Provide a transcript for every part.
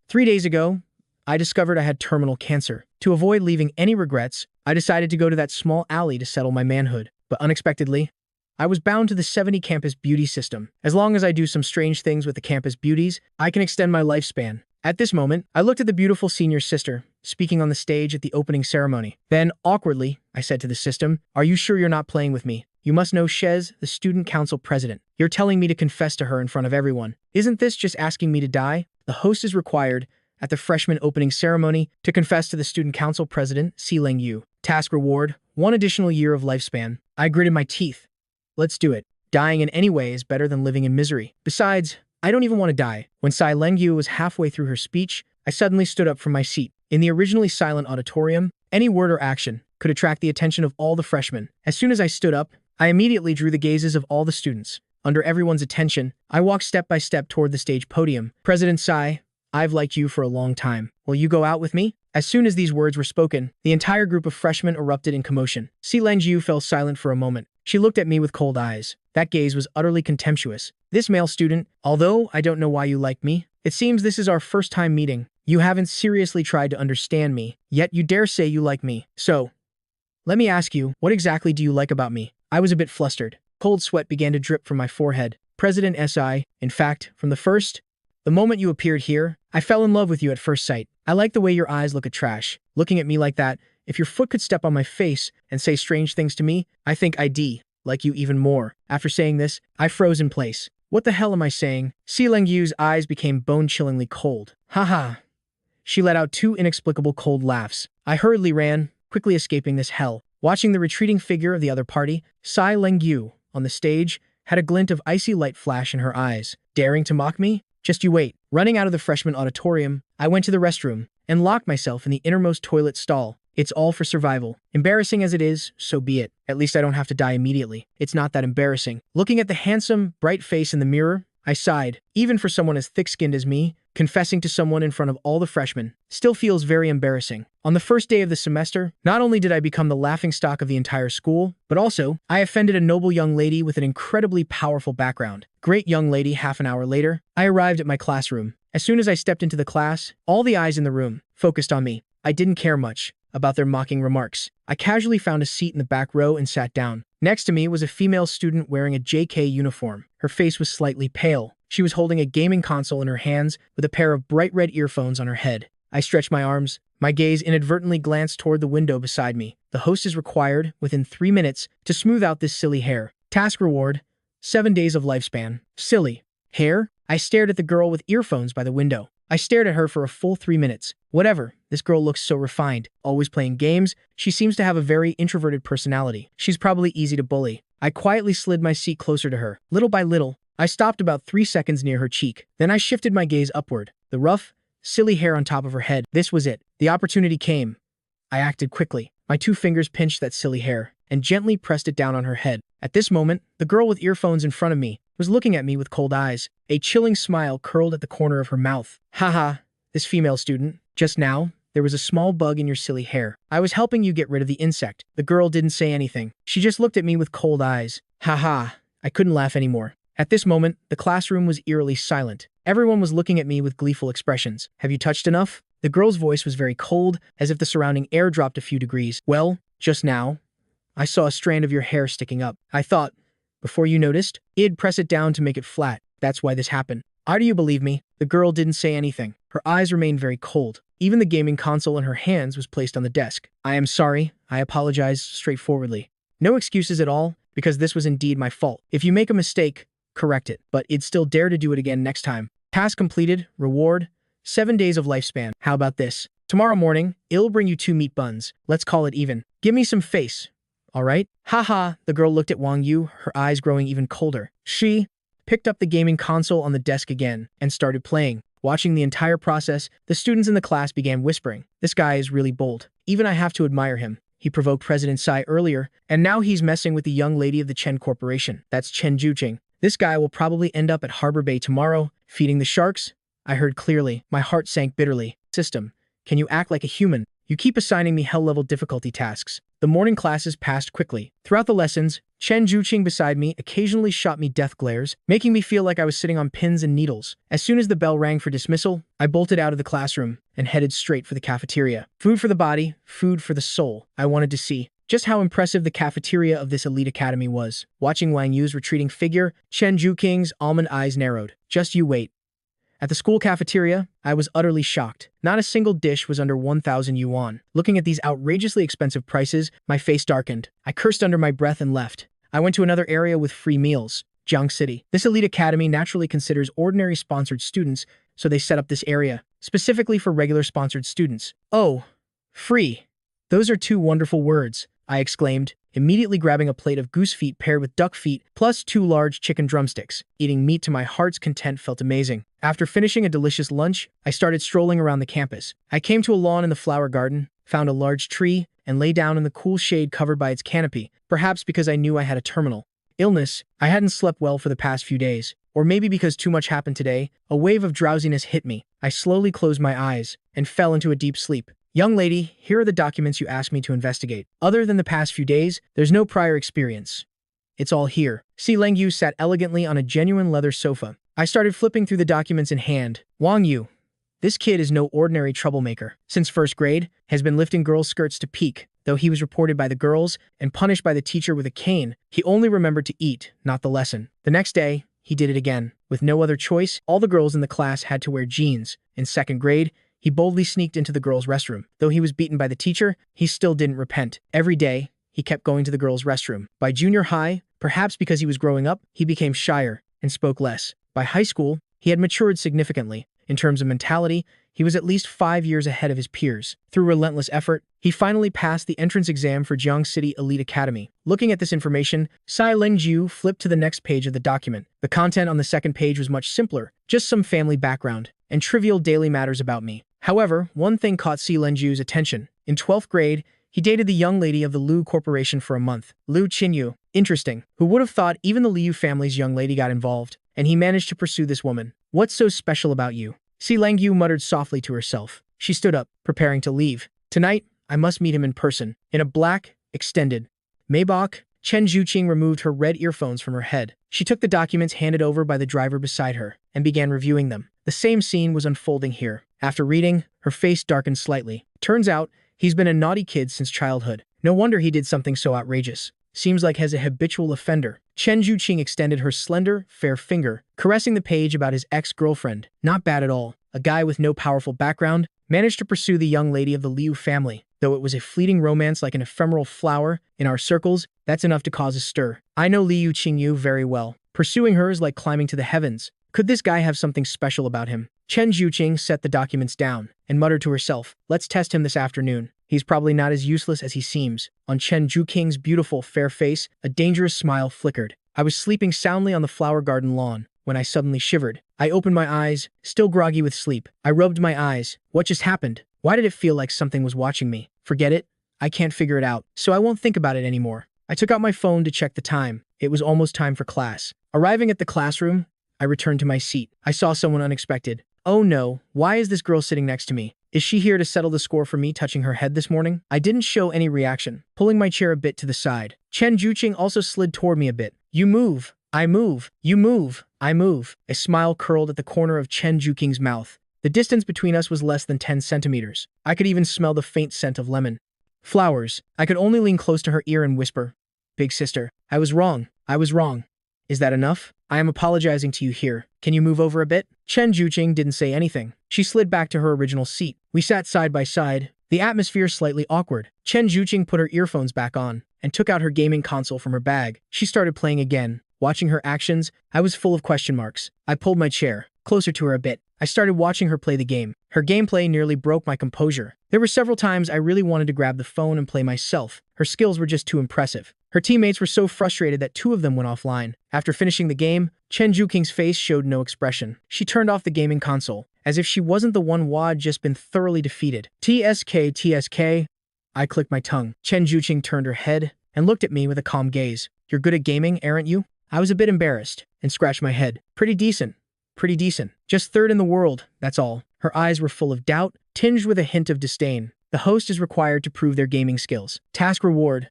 3 days ago, I discovered I had terminal cancer. To avoid leaving any regrets, I decided to go to that small alley to settle my manhood. But unexpectedly, I was bound to the 70 campus beauty system. As long as I do some strange things with the campus beauties, I can extend my lifespan. At this moment, I looked at the beautiful senior sister, speaking on the stage at the opening ceremony. Then, awkwardly, I said to the system, "Are you sure you're not playing with me? You must know Shez, the student council president. You're telling me to confess to her in front of everyone. Isn't this just asking me to die?" The host is required, at the freshman opening ceremony, to confess to the student council president, Si Leng Yu. Task reward, 1 additional year of lifespan. I gritted my teeth. Let's do it. Dying in any way is better than living in misery. Besides, I don't even want to die. When Si Leng Yu was halfway through her speech, I suddenly stood up from my seat. In the originally silent auditorium, any word or action could attract the attention of all the freshmen. As soon as I stood up, I immediately drew the gazes of all the students. Under everyone's attention, I walked step by step toward the stage podium. President Si, I've liked you for a long time. Will you go out with me? As soon as these words were spoken, the entire group of freshmen erupted in commotion. Si Leng Yu fell silent for a moment. She looked at me with cold eyes. That gaze was utterly contemptuous. This male student, although I don't know why you like me, it seems this is our first time meeting. You haven't seriously tried to understand me, yet you dare say you like me. So, let me ask you, what exactly do you like about me? I was a bit flustered. Cold sweat began to drip from my forehead. President Si, in fact, from the moment you appeared here, I fell in love with you at first sight. I like the way your eyes look at trash. Looking at me like that, if your foot could step on my face and say strange things to me, I think I'd like you even more. After saying this, I froze in place. What the hell am I saying? Si Leng Yu's eyes became bone-chillingly cold. Haha. She let out 2 inexplicable cold laughs. I hurriedly ran, quickly escaping this hell. Watching the retreating figure of the other party, Si Leng Yu, on the stage, had a glint of icy light flash in her eyes. Daring to mock me? Just you wait. Running out of the freshman auditorium, I went to the restroom and locked myself in the innermost toilet stall. It's all for survival. Embarrassing as it is, so be it. At least I don't have to die immediately. It's not that embarrassing. Looking at the handsome, bright face in the mirror, I sighed. Even for someone as thick-skinned as me, confessing to someone in front of all the freshmen still feels very embarrassing. On the first day of the semester, not only did I become the laughingstock of the entire school, but also, I offended a noble young lady with an incredibly powerful background. Great young lady. Half an hour later, I arrived at my classroom. As soon as I stepped into the class, all the eyes in the room focused on me. I didn't care much about their mocking remarks. I casually found a seat in the back row and sat down. Next to me was a female student wearing a JK uniform. Her face was slightly pale. She was holding a gaming console in her hands with a pair of bright red earphones on her head. I stretched my arms. My gaze inadvertently glanced toward the window beside me. The host is required, within 3 minutes, to smooth out this silly hair. Task reward, 7 days of lifespan. Silly hair? I stared at the girl with earphones by the window. I stared at her for a full 3 minutes. Whatever, this girl looks so refined, always playing games. She seems to have a very introverted personality. She's probably easy to bully. I quietly slid my seat closer to her. Little by little, I stopped about 3 seconds near her cheek. Then I shifted my gaze upward. The rough, silly hair on top of her head. This was it. The opportunity came. I acted quickly. My 2 fingers pinched that silly hair and gently pressed it down on her head. At this moment, the girl with earphones in front of me was looking at me with cold eyes. A chilling smile curled at the corner of her mouth. Haha, this female student. Just now, there was a small bug in your silly hair. I was helping you get rid of the insect. The girl didn't say anything. She just looked at me with cold eyes. Haha, I couldn't laugh anymore. At this moment, the classroom was eerily silent. Everyone was looking at me with gleeful expressions. Have you touched enough? The girl's voice was very cold, as if the surrounding air dropped a few degrees. Well, just now, I saw a strand of your hair sticking up. I thought, before you noticed, I'd press it down to make it flat. That's why this happened. How do you believe me? The girl didn't say anything. Her eyes remained very cold. Even the gaming console in her hands was placed on the desk. I am sorry. I apologize straightforwardly. No excuses at all, because this was indeed my fault. If you make a mistake, correct it. But I'd still dare to do it again next time. Task completed. Reward, 7 days of lifespan. How about this? Tomorrow morning, I'll bring you 2 meat buns. Let's call it even. Give me some face. All right? Haha, the girl looked at Wang Yu, her eyes growing even colder. She picked up the gaming console on the desk again and started playing. Watching the entire process, the students in the class began whispering. This guy is really bold. Even I have to admire him. He provoked President Tsai earlier, and now he's messing with the young lady of the Chen Corporation. That's Chen Juqing. This guy will probably end up at Harbor Bay tomorrow, feeding the sharks. I heard clearly. My heart sank bitterly. System, can you act like a human? You keep assigning me hell-level difficulty tasks. The morning classes passed quickly. Throughout the lessons, Chen Juqing beside me occasionally shot me death glares, making me feel like I was sitting on pins and needles. As soon as the bell rang for dismissal, I bolted out of the classroom and headed straight for the cafeteria. Food for the body, food for the soul. I wanted to see just how impressive the cafeteria of this elite academy was. Watching Wang Yu's retreating figure, Chen Juqing's almond eyes narrowed. Just you wait. At the school cafeteria, I was utterly shocked. Not a single dish was under 1,000 yuan. Looking at these outrageously expensive prices, my face darkened. I cursed under my breath and left. I went to another area with free meals, Jiang City. This elite academy naturally considers ordinary sponsored students, so they set up this area, specifically for regular sponsored students. Oh, free. Those are two wonderful words, I exclaimed, immediately grabbing a plate of goose feet paired with duck feet, plus 2 large chicken drumsticks. Eating meat to my heart's content felt amazing. After finishing a delicious lunch, I started strolling around the campus. I came to a lawn in the flower garden, found a large tree, and lay down in the cool shade covered by its canopy, perhaps because I knew I had a terminal illness. I hadn't slept well for the past few days, or maybe because too much happened today. A wave of drowsiness hit me. I slowly closed my eyes and fell into a deep sleep. Young lady, here are the documents you asked me to investigate. Other than the past few days, there's no prior experience. It's all here. Si Lengyu sat elegantly on a genuine leather sofa. I started flipping through the documents in hand. Wang Yu. This kid is no ordinary troublemaker. Since first grade, has been lifting girls' skirts to peak. Though he was reported by the girls and punished by the teacher with a cane, he only remembered to eat, not the lesson. The next day, he did it again. With no other choice, all the girls in the class had to wear jeans. In second grade, he boldly sneaked into the girls' restroom. Though he was beaten by the teacher, he still didn't repent. Every day, he kept going to the girls' restroom. By junior high, perhaps because he was growing up, he became shyer and spoke less. By high school, he had matured significantly. In terms of mentality, he was at least 5 years ahead of his peers. Through relentless effort, he finally passed the entrance exam for Jiang City Elite Academy. Looking at this information, Si Lengju flipped to the next page of the document. The content on the second page was much simpler, just some family background and trivial daily matters about me. However, one thing caught Si Lengju's attention. In 12th grade, he dated the young lady of the Liu Corporation for a month, Liu Qinyu. Interesting. Who would have thought even the Liu family's young lady got involved? And he managed to pursue this woman. What's so special about you? Si Lengyu muttered softly to herself. She stood up, preparing to leave. Tonight, I must meet him in person. In a black, extended Maybach, Chen Juqing removed her red earphones from her head. She took the documents handed over by the driver beside her and began reviewing them. The same scene was unfolding here. After reading, her face darkened slightly. Turns out, he's been a naughty kid since childhood. No wonder he did something so outrageous. Seems like he's a habitual offender. Chen Juqing extended her slender, fair finger, caressing the page about his ex-girlfriend. Not bad at all. A guy with no powerful background managed to pursue the young lady of the Liu family. Though it was a fleeting romance like an ephemeral flower in our circles, that's enough to cause a stir. I know Liu Qingyu very well. Pursuing her is like climbing to the heavens. Could this guy have something special about him? Chen Juqing set the documents down and muttered to herself, let's test him this afternoon. He's probably not as useless as he seems. On Chen Juqing's beautiful, fair face, a dangerous smile flickered. I was sleeping soundly on the flower garden lawn when I suddenly shivered. I opened my eyes, still groggy with sleep. I rubbed my eyes. What just happened? Why did it feel like something was watching me? Forget it. I can't figure it out, so I won't think about it anymore. I took out my phone to check the time. It was almost time for class. Arriving at the classroom, I returned to my seat. I saw someone unexpected. Oh no, why is this girl sitting next to me? Is she here to settle the score for me touching her head this morning? I didn't show any reaction, pulling my chair a bit to the side. Chen Juqing also slid toward me a bit. You move. I move. You move. I move. A smile curled at the corner of Chen Juqing's mouth. The distance between us was less than 10 centimeters. I could even smell the faint scent of lemon. Flowers. I could only lean close to her ear and whisper, Big sister, I was wrong. I was wrong. Is that enough? I am apologizing to you here. Can you move over a bit? Chen Juqing didn't say anything. She slid back to her original seat. We sat side by side, the atmosphere slightly awkward. Chen Juqing put her earphones back on and took out her gaming console from her bag. She started playing again. Watching her actions, I was full of question marks. I pulled my chair closer to her a bit. I started watching her play the game. Her gameplay nearly broke my composure. There were several times I really wanted to grab the phone and play myself. Her skills were just too impressive. Her teammates were so frustrated that 2 of them went offline. After finishing the game, Chen Juqing's face showed no expression. She turned off the gaming console, as if she wasn't the one who had just been thoroughly defeated. TSK. I clicked my tongue. Chen Juqing turned her head and looked at me with a calm gaze. You're good at gaming, aren't you? I was a bit embarrassed and scratched my head. Pretty decent. Just 3rd in the world, that's all. Her eyes were full of doubt, tinged with a hint of disdain. The host is required to prove their gaming skills. Task reward.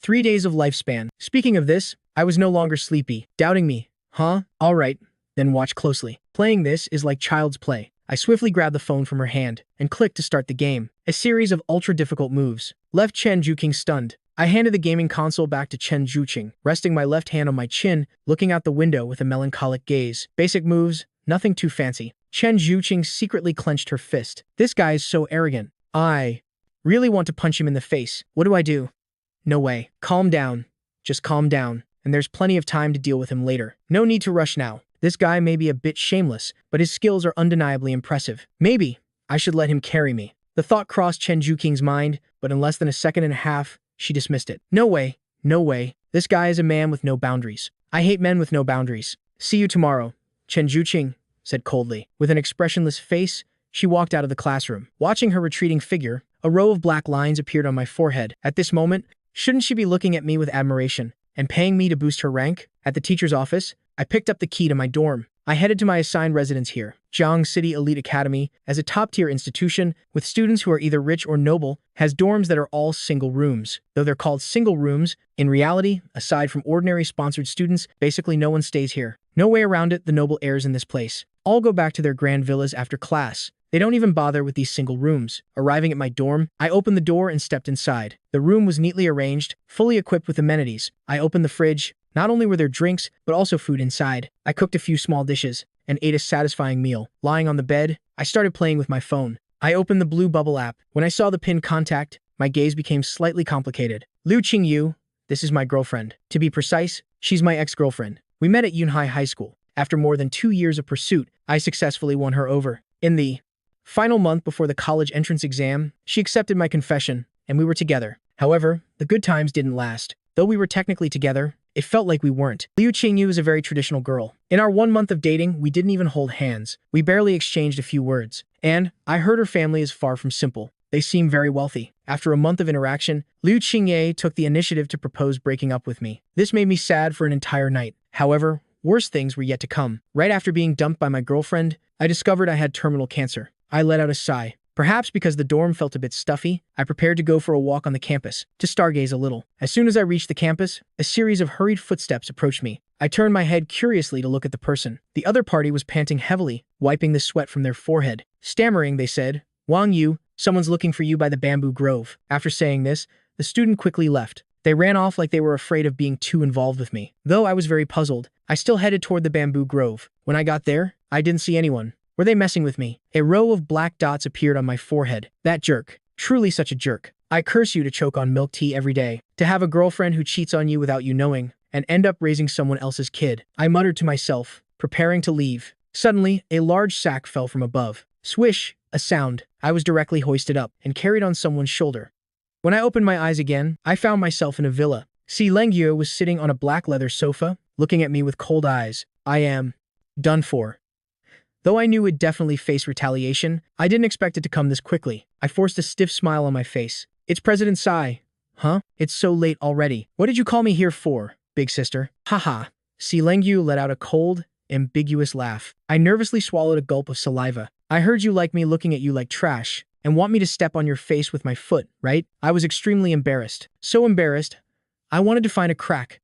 3 days of lifespan. Speaking of this, I was no longer sleepy. Doubting me? Huh? Alright, then watch closely. Playing this is like child's play. I swiftly grabbed the phone from her hand and clicked to start the game. A series of ultra-difficult moves left Chen Juqing stunned. I handed the gaming console back to Chen Juqing, resting my left hand on my chin, looking out the window with a melancholic gaze. Basic moves, nothing too fancy. Chen Juqing secretly clenched her fist. This guy is so arrogant. I really want to punch him in the face. What do I do? No way. Calm down. Just calm down. And there's plenty of time to deal with him later. No need to rush now. This guy may be a bit shameless, but his skills are undeniably impressive. Maybe I should let him carry me. The thought crossed Chen Juqing's mind, but in less than a second and a half, she dismissed it. No way. No way. This guy is a man with no boundaries. I hate men with no boundaries. See you tomorrow. Chen Juqing said coldly. With an expressionless face, she walked out of the classroom. Watching her retreating figure, a row of black lines appeared on my forehead. At this moment, shouldn't she be looking at me with admiration and paying me to boost her rank? At the teacher's office, I picked up the key to my dorm. I headed to my assigned residence here, Jiang City Elite Academy, as a top-tier institution with students who are either rich or noble, has dorms that are all single rooms. Though they're called single rooms, in reality, aside from ordinary sponsored students, basically no one stays here. No way around it, the noble heirs in this place all go back to their grand villas after class. They don't even bother with these single rooms. Arriving at my dorm, I opened the door and stepped inside. The room was neatly arranged, fully equipped with amenities. I opened the fridge. Not only were there drinks, but also food inside. I cooked a few small dishes and ate a satisfying meal. Lying on the bed, I started playing with my phone. I opened the Blue Bubble app. When I saw the pinned contact, my gaze became slightly complicated. Liu Qingyu, this is my girlfriend. To be precise, she's my ex-girlfriend. We met at Yunhai High School. After more than 2 years of pursuit, I successfully won her over. In the final month before the college entrance exam, she accepted my confession, and we were together. However, the good times didn't last. Though we were technically together, it felt like we weren't. Liu Qingyu is a very traditional girl. In our 1 month of dating, we didn't even hold hands. We barely exchanged a few words. And I heard her family is far from simple. They seem very wealthy. After a month of interaction, Liu Qingye took the initiative to propose breaking up with me. This made me sad for an entire night. However, worse things were yet to come. Right after being dumped by my girlfriend, I discovered I had terminal cancer. I let out a sigh. Perhaps because the dorm felt a bit stuffy, I prepared to go for a walk on the campus, to stargaze a little. As soon as I reached the campus, a series of hurried footsteps approached me. I turned my head curiously to look at the person. The other party was panting heavily, wiping the sweat from their forehead. Stammering, they said, "Wang Yu, someone's looking for you by the bamboo grove." After saying this, the student quickly left. They ran off like they were afraid of being too involved with me. Though I was very puzzled, I still headed toward the bamboo grove. When I got there, I didn't see anyone. Were they messing with me? A row of black dots appeared on my forehead. That jerk. Truly such a jerk. I curse you to choke on milk tea every day, to have a girlfriend who cheats on you without you knowing, and end up raising someone else's kid. I muttered to myself, preparing to leave. Suddenly, a large sack fell from above. Swish, a sound. I was directly hoisted up and carried on someone's shoulder. When I opened my eyes again, I found myself in a villa. Si Lengyue was sitting on a black leather sofa, looking at me with cold eyes. I am done for. Though I knew we'd definitely face retaliation, I didn't expect it to come this quickly. I forced a stiff smile on my face. It's President Tsai. Huh? It's so late already. What did you call me here for, big sister? Haha. Si Lengyu let out a cold, ambiguous laugh. I nervously swallowed a gulp of saliva. I heard you like me looking at you like trash, and want me to step on your face with my foot, right? I was extremely embarrassed. So embarrassed, I wanted to find a crack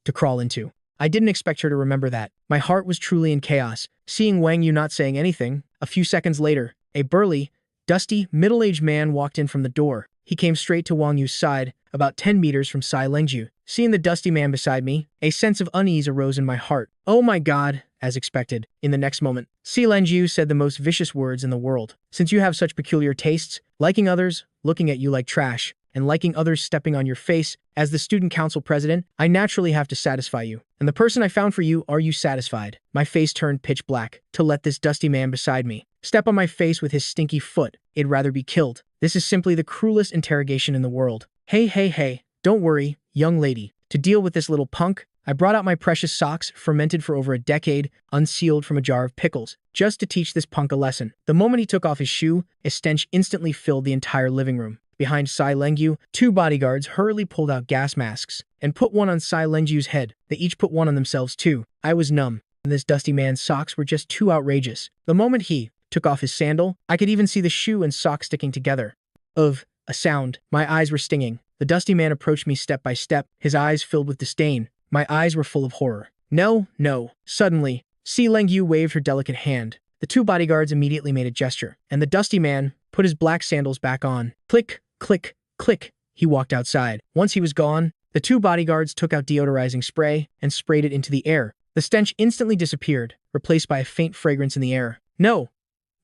to crawl into. I didn't expect her to remember that. My heart was truly in chaos. Seeing Wang Yu not saying anything, a few seconds later, a burly, dusty, middle-aged man walked in from the door. He came straight to Wang Yu's side, about 10 meters from Sai Lengju. Seeing the dusty man beside me, a sense of unease arose in my heart. Oh my god, as expected. In the next moment, Si Lengju said the most vicious words in the world. Since you have such peculiar tastes, liking others, looking at you like trash, and liking others stepping on your face, as the student council president, I naturally have to satisfy you. And the person I found for you, are you satisfied? My face turned pitch black. To let this dusty man beside me step on my face with his stinky foot, I'd rather be killed. This is simply the cruelest interrogation in the world. Hey, don't worry, young lady. To deal with this little punk, I brought out my precious socks, fermented for over a decade, unsealed from a jar of pickles, just to teach this punk a lesson. The moment he took off his shoe, a stench instantly filled the entire living room. Behind Sai Lengyu, 2 bodyguards hurriedly pulled out gas masks and put one on Sai Lengyu's head. They each put one on themselves too. I was numb, and this dusty man's socks were just too outrageous. The moment he took off his sandal, I could even see the shoe and sock sticking together. Of a sound, my eyes were stinging. The dusty man approached me step by step, his eyes filled with disdain. My eyes were full of horror. No, no. Suddenly, Si Lengyu waved her delicate hand. The two bodyguards immediately made a gesture, and the dusty man put his black sandals back on. Click, click, click. He walked outside. Once he was gone, the two bodyguards took out deodorizing spray and sprayed it into the air. The stench instantly disappeared, replaced by a faint fragrance in the air. No!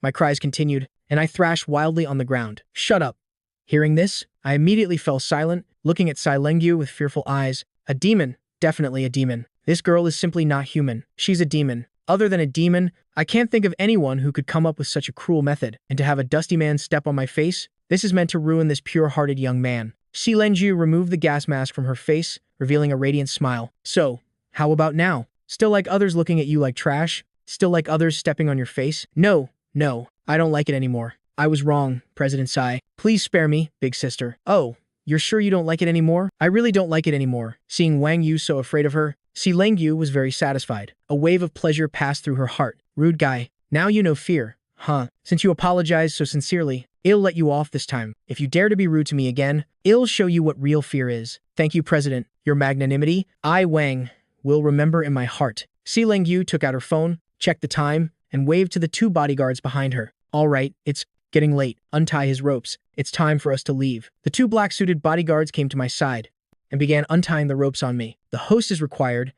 My cries continued, and I thrashed wildly on the ground. Shut up! Hearing this, I immediately fell silent, looking at Sai Lengyu with fearful eyes. A demon. Definitely a demon. This girl is simply not human. She's a demon. Other than a demon, I can't think of anyone who could come up with such a cruel method. And to have a dusty man step on my face, this is meant to ruin this pure-hearted young man. Si Lengyu removed the gas mask from her face, revealing a radiant smile. So, how about now? Still like others looking at you like trash? Still like others stepping on your face? No, no, I don't like it anymore. I was wrong, President Sai. Please spare me, big sister. Oh, you're sure you don't like it anymore? I really don't like it anymore. Seeing Wang Yu so afraid of her, Si Lengyu was very satisfied. A wave of pleasure passed through her heart. Rude guy. Now you know fear, huh? Since you apologized so sincerely, I'll let you off this time. If you dare to be rude to me again, I'll show you what real fear is. Thank you, President. Your magnanimity, I, Wang, will remember in my heart. Si Lengyu took out her phone, checked the time, and waved to the two bodyguards behind her. All right, it's getting late. Untie his ropes. It's time for us to leave. The two black-suited bodyguards came to my side and began untying the ropes on me. The host is required,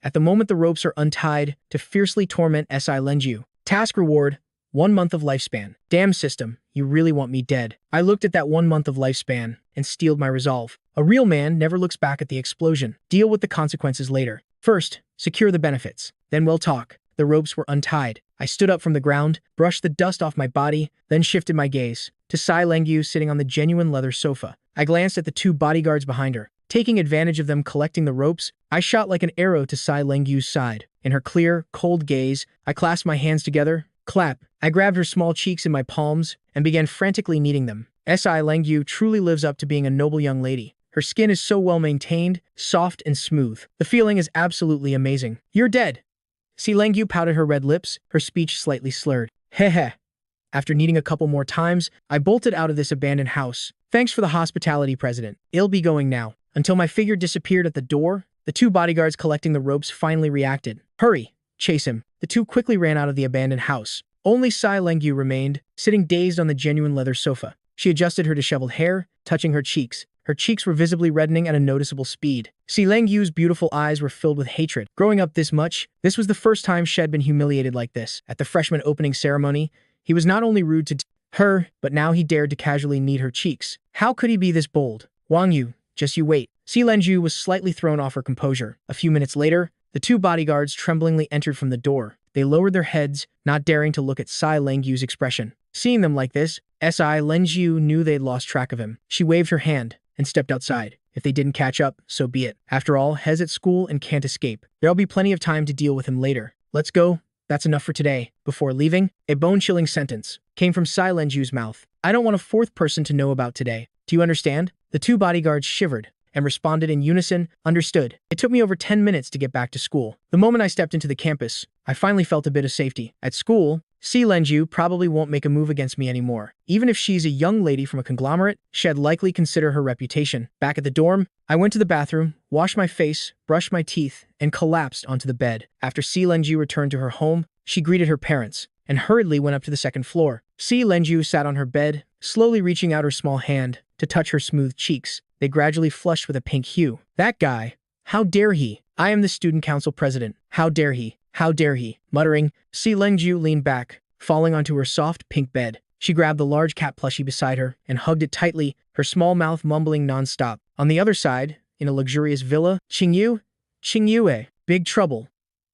at the moment the ropes are untied, to fiercely torment Si Lengyu. Task reward, 1 month of lifespan. Damn system, you really want me dead. I looked at that 1 month of lifespan and steeled my resolve. A real man never looks back at the explosion. Deal with the consequences later. First, secure the benefits. Then we'll talk. The ropes were untied. I stood up from the ground, brushed the dust off my body, then shifted my gaze to Sai Lengyu sitting on the genuine leather sofa. I glanced at the two bodyguards behind her. Taking advantage of them collecting the ropes, I shot like an arrow to Sai Lengyu's side. In her clear, cold gaze, I clasped my hands together. Clap. I grabbed her small cheeks in my palms and began frantically kneading them. Si Lengyu truly lives up to being a noble young lady. Her skin is so well maintained, soft and smooth. The feeling is absolutely amazing. You're dead. Si Lengyu pouted her red lips, her speech slightly slurred. Heh. After kneading a couple more times, I bolted out of this abandoned house. Thanks for the hospitality, President. I'll be going now. Until my figure disappeared at the door, the two bodyguards collecting the ropes finally reacted. Hurry! Chase him. The two quickly ran out of the abandoned house. Only Sai Lengyu remained, sitting dazed on the genuine leather sofa. She adjusted her disheveled hair, touching her cheeks. Her cheeks were visibly reddening at a noticeable speed. Si Lengyu's beautiful eyes were filled with hatred. Growing up this much, this was the first time she had been humiliated like this. At the freshman opening ceremony, he was not only rude to her, but now he dared to casually knead her cheeks. How could he be this bold? Wang Yu, just you wait. Si Lengyu was slightly thrown off her composure. A few minutes later, the two bodyguards tremblingly entered from the door. They lowered their heads, not daring to look at Sai Lengyu's expression. Seeing them like this, Sai Lengyu knew they'd lost track of him. She waved her hand and stepped outside. If they didn't catch up, so be it. After all, Hez at school and can't escape. There'll be plenty of time to deal with him later. Let's go. That's enough for today. Before leaving, a bone-chilling sentence came from Sai Lengju's mouth. I don't want a fourth person to know about today. Do you understand? The two bodyguards shivered and responded in unison, understood. It took me over 10 minutes to get back to school. The moment I stepped into the campus, I finally felt a bit of safety. At school, Si Lengyu probably won't make a move against me anymore. Even if she's a young lady from a conglomerate, she'd likely consider her reputation. Back at the dorm, I went to the bathroom, washed my face, brushed my teeth, and collapsed onto the bed. After Si Lengyu returned to her home, she greeted her parents and hurriedly went up to the second floor. Si Lengyu sat on her bed, slowly reaching out her small hand to touch her smooth cheeks. They gradually flushed with a pink hue. That guy! How dare he? I am the student council president. How dare he? How dare he? Muttering, Si Lengyu leaned back, falling onto her soft pink bed. She grabbed the large cat plushie beside her and hugged it tightly, her small mouth mumbling non-stop. On the other side, in a luxurious villa, Qingyue, big trouble.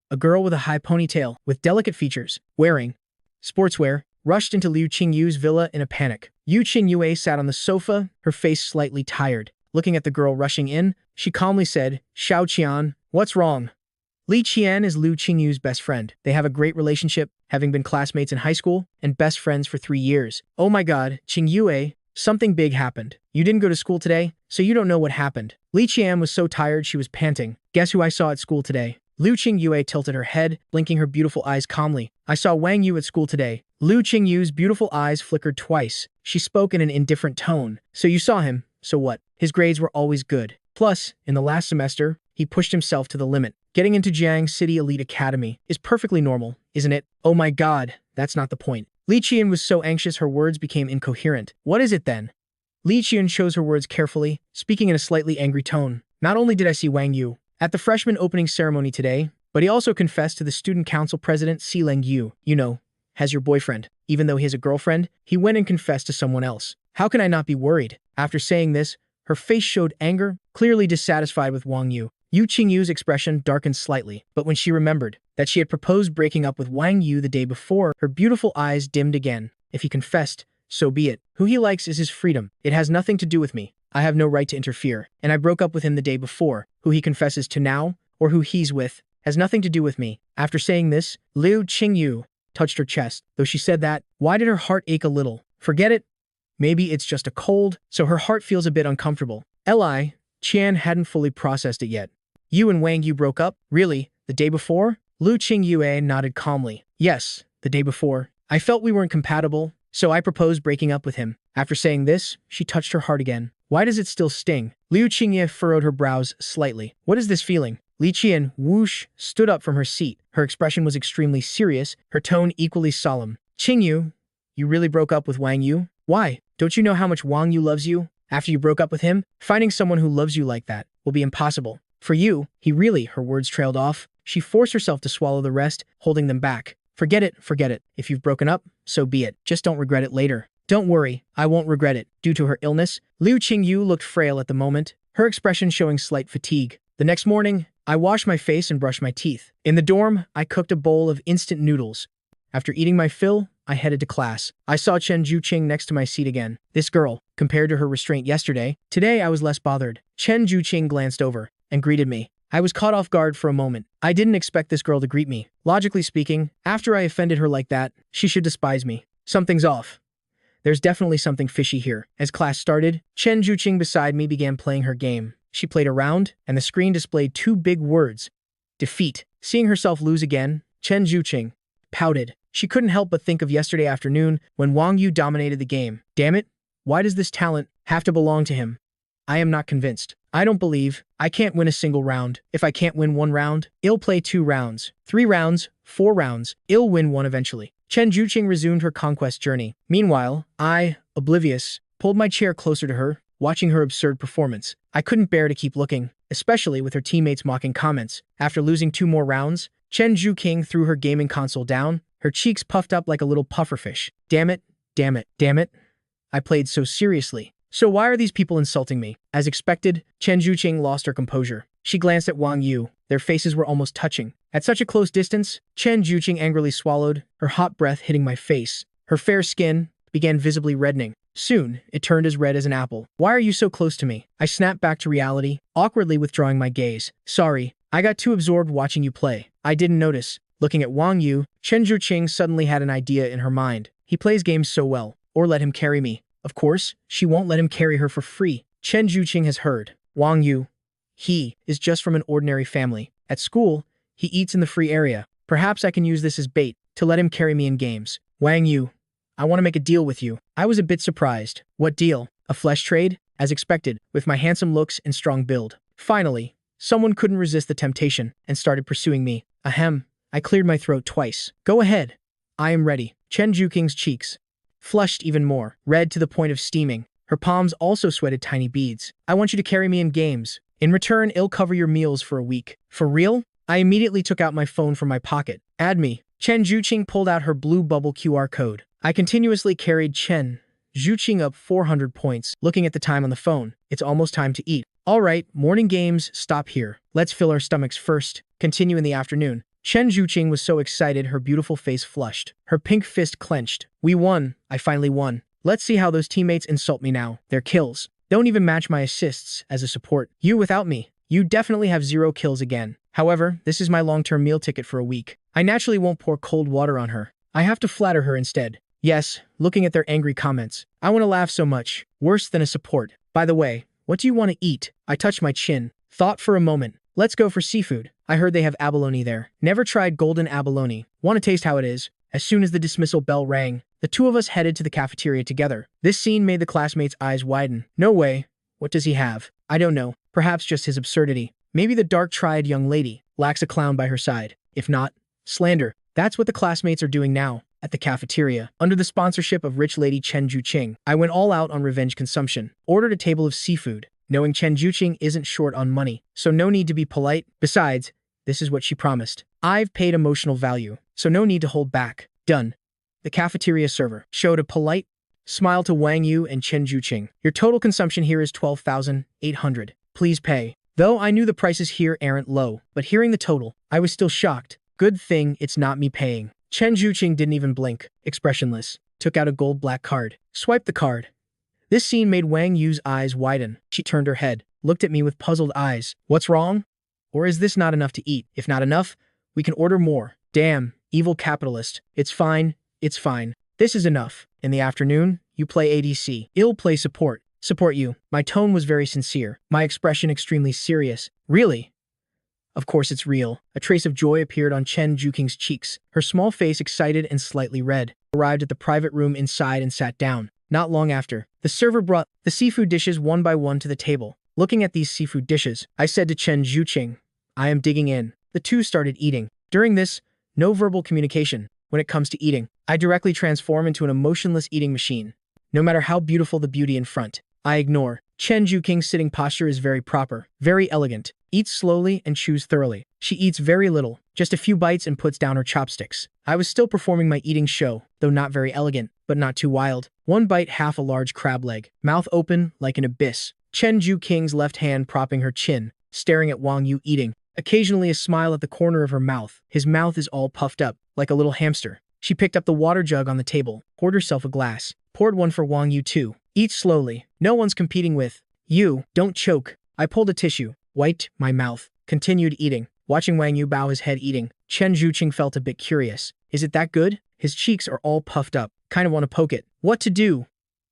A girl with a high ponytail, with delicate features, wearing sportswear, rushed into Liu Qingyu's villa in a panic. Yu Qingyue sat on the sofa, her face slightly tired. Looking at the girl rushing in, she calmly said, Xiao Qian, what's wrong? Li Qian is Liu Qingyu's best friend. They have a great relationship, having been classmates in high school and best friends for 3 years. Oh my god, Qingyue, something big happened. You didn't go to school today, so you don't know what happened. Li Qian was so tired she was panting. Guess who I saw at school today? Liu Qingyue tilted her head, blinking her beautiful eyes calmly. I saw Wang Yu at school today. Liu Qingyu's beautiful eyes flickered twice. She spoke in an indifferent tone. So you saw him. So what? His grades were always good. Plus, in the last semester, he pushed himself to the limit. Getting into Jiang City Elite Academy is perfectly normal, isn't it? Oh my god, that's not the point. Li Qian was so anxious her words became incoherent. What is it then? Li Qian chose her words carefully, speaking in a slightly angry tone. Not only did I see Wang Yu at the freshman opening ceremony today, but he also confessed to the student council president Si Leng Yu, has your boyfriend. Even though he has a girlfriend, he went and confessed to someone else. How can I not be worried? After saying this, her face showed anger, clearly dissatisfied with Wang Yu. Yu Qingyu's expression darkened slightly, but when she remembered that she had proposed breaking up with Wang Yu the day before, her beautiful eyes dimmed again. If he confessed, so be it. Who he likes is his freedom. It has nothing to do with me. I have no right to interfere, and I broke up with him the day before. Who he confesses to now, or who he's with, has nothing to do with me. After saying this, Liu Qingyu touched her chest. Though she said that, why did her heart ache a little? Forget it. Maybe it's just a cold, so her heart feels a bit uncomfortable. Li Qian hadn't fully processed it yet. You and Wang Yu broke up? Really? The day before? Liu Qingyue nodded calmly. Yes, the day before. I felt we weren't compatible, so I proposed breaking up with him. After saying this, she touched her heart again. Why does it still sting? Liu Qingyue furrowed her brows slightly. What is this feeling? Li Qian, whoosh, stood up from her seat. Her expression was extremely serious, her tone equally solemn. Qingyu, you really broke up with Wang Yu? Why? Don't you know how much Wang Yu loves you? After you broke up with him, finding someone who loves you like that will be impossible. For you, he really, her words trailed off. She forced herself to swallow the rest, holding them back. Forget it, forget it. If you've broken up, so be it. Just don't regret it later. Don't worry, I won't regret it. Due to her illness, Liu Qingyu looked frail at the moment, her expression showing slight fatigue. The next morning, I washed my face and brushed my teeth. In the dorm, I cooked a bowl of instant noodles. After eating my fill, I headed to class. I saw Chen Juqing next to my seat again. This girl, compared to her restraint yesterday, today I was less bothered. Chen Juqing glanced over and greeted me. I was caught off guard for a moment. I didn't expect this girl to greet me. Logically speaking, after I offended her like that, she should despise me. Something's off. There's definitely something fishy here. As class started, Chen Juqing beside me began playing her game. She played a round, and the screen displayed two big words. Defeat. Seeing herself lose again, Chen Juqing pouted. She couldn't help but think of yesterday afternoon when Wang Yu dominated the game. Damn it, why does this talent have to belong to him? I am not convinced. I don't believe I can't win a single round. If I can't win one round, I'll play 2 rounds, 3 rounds, 4 rounds. I'll win one eventually. Chen Juqing resumed her conquest journey. Meanwhile, I, oblivious, pulled my chair closer to her, watching her absurd performance. I couldn't bear to keep looking, especially with her teammates' mocking comments. After losing 2 more rounds, Chen Juqing threw her gaming console down, her cheeks puffed up like a little pufferfish. Damn it, damn it, damn it. I played so seriously. So why are these people insulting me? As expected, Chen Juqing lost her composure. She glanced at Wang Yu. Their faces were almost touching. At such a close distance, Chen Juqing angrily swallowed, her hot breath hitting my face. Her fair skin began visibly reddening. Soon, it turned as red as an apple. Why are you so close to me? I snapped back to reality, awkwardly withdrawing my gaze. Sorry, I got too absorbed watching you play. I didn't notice. Looking at Wang Yu, Chen Juqing suddenly had an idea in her mind. He plays games so well. Or let him carry me. Of course, she won't let him carry her for free. Chen Juqing has heard. Wang Yu. He is just from an ordinary family. At school, he eats in the free area. Perhaps I can use this as bait to let him carry me in games. Wang Yu. I want to make a deal with you. I was a bit surprised. What deal? A flesh trade? As expected, with my handsome looks and strong build. Finally, someone couldn't resist the temptation and started pursuing me. Ahem. I cleared my throat twice. Go ahead. I am ready. Chen Juqing's cheeks flushed even more, red to the point of steaming. Her palms also sweated tiny beads. I want you to carry me in games. In return, I'll cover your meals for a week. For real? I immediately took out my phone from my pocket. Add me. Chen Juqing pulled out her blue bubble QR code. I continuously carried Chen Juqing up 400 points. Looking at the time on the phone, it's almost time to eat. All right, morning games stop here. Let's fill our stomachs first. Continue in the afternoon. Chen Juqing was so excited her beautiful face flushed. Her pink fist clenched. We won. I finally won. Let's see how those teammates insult me now. Their kills don't even match my assists as a support. You without me. You definitely have 0 kills again. However, this is my long-term meal ticket for a week. I naturally won't pour cold water on her. I have to flatter her instead. Yes, looking at their angry comments. I want to laugh so much. Worse than a support. By the way, what do you want to eat? I touched my chin. Thought for a moment. Let's go for seafood. I heard they have abalone there. Never tried golden abalone. Want to taste how it is? As soon as the dismissal bell rang, the two of us headed to the cafeteria together. This scene made the classmates' eyes widen. No way. What does he have? I don't know. Perhaps just his absurdity. Maybe the dark-triad young lady lacks a clown by her side. If not, slander. That's what the classmates are doing now. At the cafeteria, under the sponsorship of rich lady Chen Juqing, I went all out on revenge consumption. Ordered a table of seafood, knowing Chen Juqing isn't short on money, so no need to be polite. Besides, this is what she promised. I've paid emotional value, so no need to hold back. Done. The cafeteria server showed a polite smile to Wang Yu and Chen Juqing. Your total consumption here is 12,800. Please pay. Though I knew the prices here aren't low, but hearing the total, I was still shocked. Good thing it's not me paying. Chen Juqing didn't even blink, expressionless, took out a gold-black card, swiped the card. This scene made Wang Yu's eyes widen. She turned her head, looked at me with puzzled eyes. What's wrong? Or is this not enough to eat? If not enough, we can order more. Damn, evil capitalist. It's fine, it's fine. This is enough. In the afternoon, you play ADC. I'll play support. Support you. My tone was very sincere, my expression extremely serious. Really? Of course it's real. A trace of joy appeared on Chen Juqing's cheeks, her small face excited and slightly red. Arrived at the private room inside and sat down. Not long after, the server brought the seafood dishes one by one to the table. Looking at these seafood dishes, I said to Chen Juqing, I am digging in. The two started eating. During this, no verbal communication. When it comes to eating, I directly transform into an emotionless eating machine. No matter how beautiful the beauty in front, I ignore. Chen Juqing's sitting posture is very proper, very elegant. Eats slowly and chews thoroughly. She eats very little, just a few bites and puts down her chopsticks. I was still performing my eating show, though not very elegant, but not too wild. One bite, half a large crab leg, mouth open like an abyss. Chen Juqing's left hand propping her chin, staring at Wang Yu eating. Occasionally a smile at the corner of her mouth. His mouth is all puffed up, like a little hamster. She picked up the water jug on the table, poured herself a glass, poured one for Wang Yu too. Eat slowly. No one's competing with you. Don't choke. I pulled a tissue, wiped my mouth, continued eating. Watching Wang Yu bow his head eating, Chen Juqing felt a bit curious. Is it that good? His cheeks are all puffed up. Kind of want to poke it. What to do?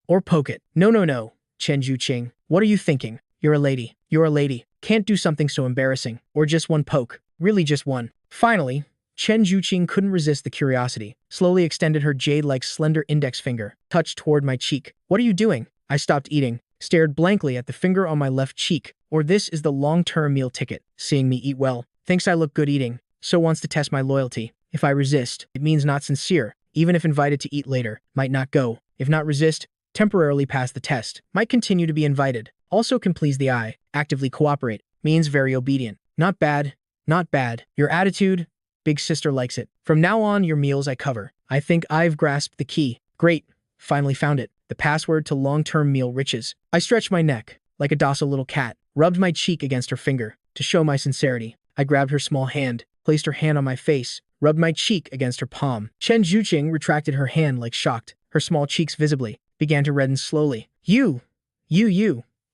Or poke it. No. Chen Juqing. What are you thinking? You're a lady. You're a lady. Can't do something so embarrassing. Or just one poke. Really just one. Finally, Chen Juqing couldn't resist the curiosity. Slowly extended her jade-like slender index finger, touched toward my cheek. What are you doing? I stopped eating, stared blankly at the finger on my left cheek. Or this is the long-term meal ticket. Seeing me eat well. Thinks I look good eating. So wants to test my loyalty. If I resist, it means not sincere. Even if invited to eat later, might not go. If not resist, temporarily pass the test. Might continue to be invited. Also can please the eye. Actively cooperate. Means very obedient. Not bad. Not bad. Your attitude? Big sister likes it. From now on, your meals I cover. I think I've grasped the key. Great. Finally found it. The password to long-term meal riches. I stretched my neck, like a docile little cat, rubbed my cheek against her finger. To show my sincerity, I grabbed her small hand, placed her hand on my face, rubbed my cheek against her palm. Chen Juqing retracted her hand like shocked. Her small cheeks visibly began to redden slowly. You.